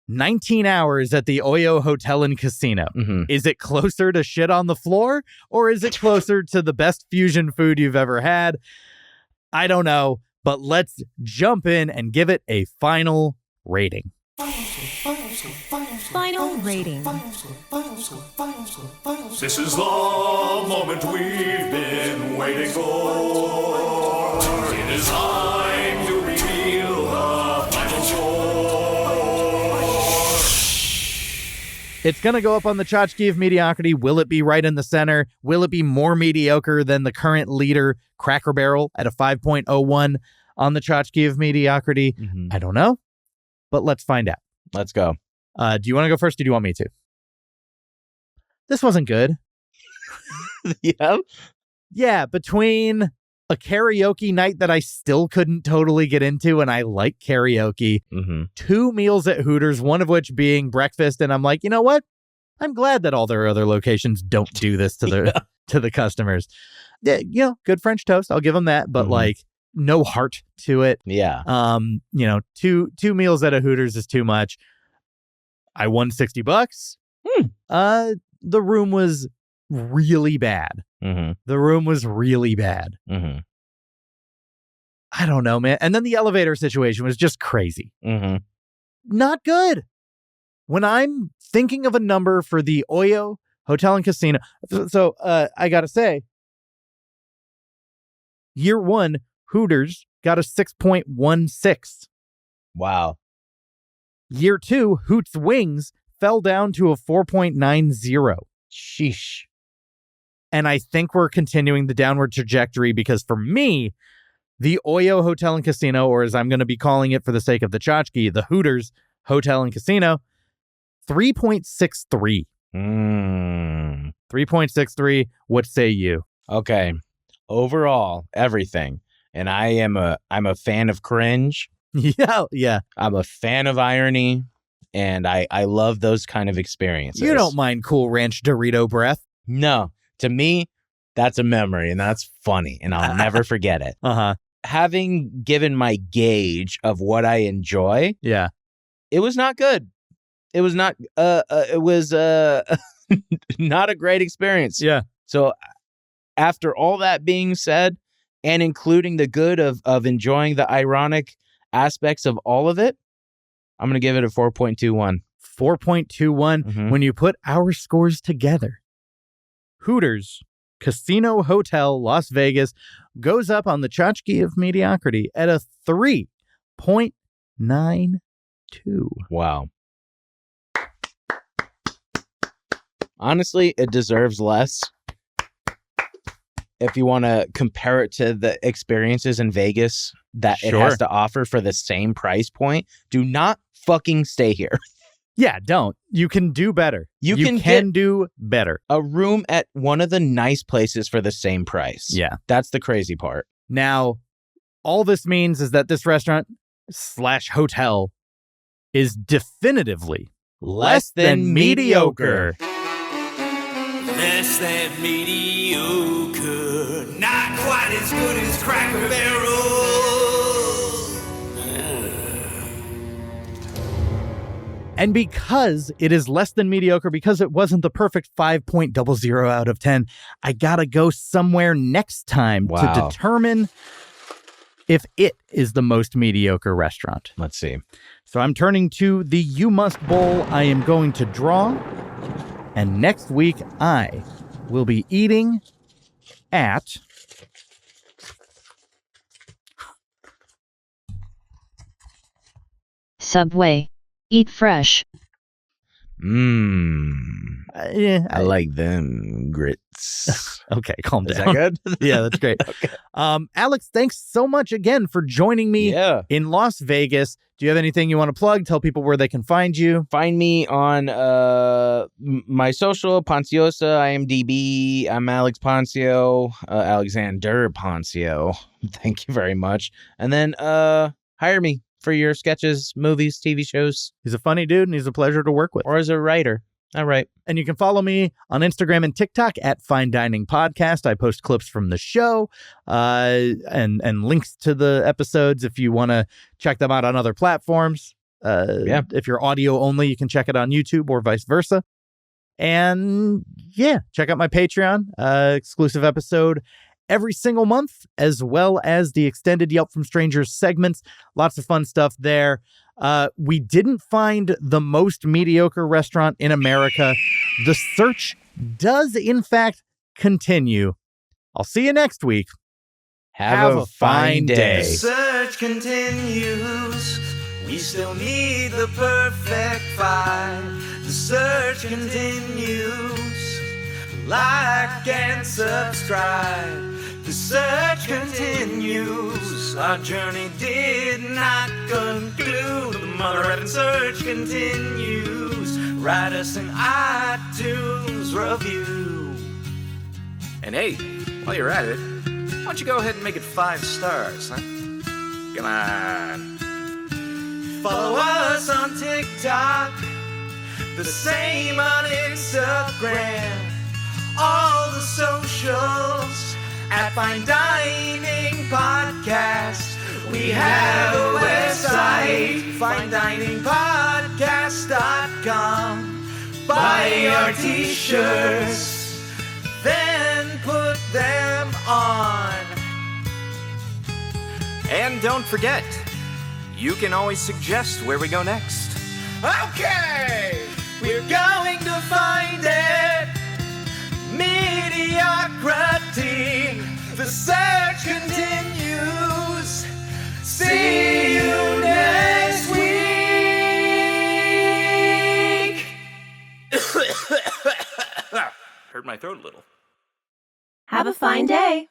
19 hours at the OYO Hotel and Casino. Mm-hmm. Is it closer to shit on the floor, or is it closer to the best fusion food you've ever had? I don't know, but let's jump in and give it a final rating. Final rating. This is the moment we've been waiting for. It is time to reveal the final score. It's going to go up on the tchotchke of mediocrity. Will it be right in the center? Will it be more mediocre than the current leader, Cracker Barrel, at a 5.01 on the tchotchke of mediocrity? Mm-hmm. I don't know, but let's find out. Let's go. Do you want to go first, or do you want me to? This wasn't good. Yeah. Yeah, between a karaoke night that I still couldn't totally get into, and I like karaoke, 2 meals at Hooters, one of which being breakfast, and I'm like, you know what? I'm glad that all their other locations don't do this to the to the customers. Yeah, good French toast, I'll give them that, but like no heart to it. Yeah. 2 meals at a Hooters is too much. I won $60. The room was really bad. The room was really bad. I don't know, man. And then the elevator situation was just crazy. Not good. When I'm thinking of a number for the OYO Hotel and Casino, so I gotta say, year 1, Hooters got a 6.16. Wow. Year 2, Hoot's Wings fell down to a 4.90. Sheesh. And I think we're continuing the downward trajectory because for me, the OYO Hotel and Casino, or as I'm going to be calling it for the sake of the tchotchke, the Hooters Hotel and Casino, 3.63. 3.63. What say you? Okay. Overall, everything. And I'm a fan of cringe. Yeah. I'm a fan of irony, and I love those kind of experiences. You don't mind Cool Ranch Dorito breath? No. To me, that's a memory, and that's funny, and I'll never forget it. Having given my gauge of what I enjoy, it was not good. It was not. It was not a great experience. Yeah. So after all that being said, and including the good of enjoying the ironic aspects of all of it, I'm going to give it a 4.21. 4.21. When you put our scores together, Hooters Casino Hotel, Las Vegas, goes up on the tchotchke of mediocrity at a 3.92. Wow. Honestly, it deserves less. If you want to compare it to the experiences in Vegas that it has to offer for the same price point, do not fucking stay here. Yeah, don't. You can do better. You can do better. A room at one of the nice places for the same price. Yeah. That's the crazy part. Now, all this means is that this restaurant/hotel is definitively less than mediocre. Less than mediocre, not quite as good as Cracker Barrel. And because it is less than mediocre, because it wasn't the perfect 5.00 out of 10, I gotta go somewhere next time to determine if it is the most mediocre restaurant. Let's see. So I'm turning to the You Must Bowl. I am going to draw. And next week, I will be eating at Subway. Eat fresh. I like them grits. Okay, calm down. Is that good? Yeah, that's great. Okay. Alex, thanks so much again for joining me in Las Vegas. Do you have anything you want to plug? Tell people where they can find you. Find me on my social, Ponciosa, IMDb. I'm Alex Poncio, Alexander Poncio. Thank you very much. And then hire me for your sketches, movies, TV shows. He's a funny dude, and he's a pleasure to work with. Or as a writer. All right. And you can follow me on Instagram and TikTok at Fine Dining Podcast. I post clips from the show and links to the episodes if you want to check them out on other platforms. If you're audio only, you can check it on YouTube or vice versa. And check out my Patreon, exclusive episode every single month, as well as the extended Yelp from Strangers segments. Lots of fun stuff there. We didn't find the most mediocre restaurant in America. The search does, in fact, continue. I'll see you next week. Have a fine day. The search continues. We still need the perfect five. The search continues. Like and subscribe. The search continues. Our journey did not conclude. The mother effing search continues. Write us an iTunes review. And hey, while you're at it, why don't you go ahead and make it 5 stars, huh? Come on. Follow us on TikTok. The same on Instagram. All the socials at Fine Dining Podcast. We have a website, finediningpodcast.com. Buy our t-shirts, then put them on. And don't forget, you can always suggest where we go next. Okay, we're going to find it. Mediocrity. The search continues. See you next week. Hurt my throat a little. Have a fine day.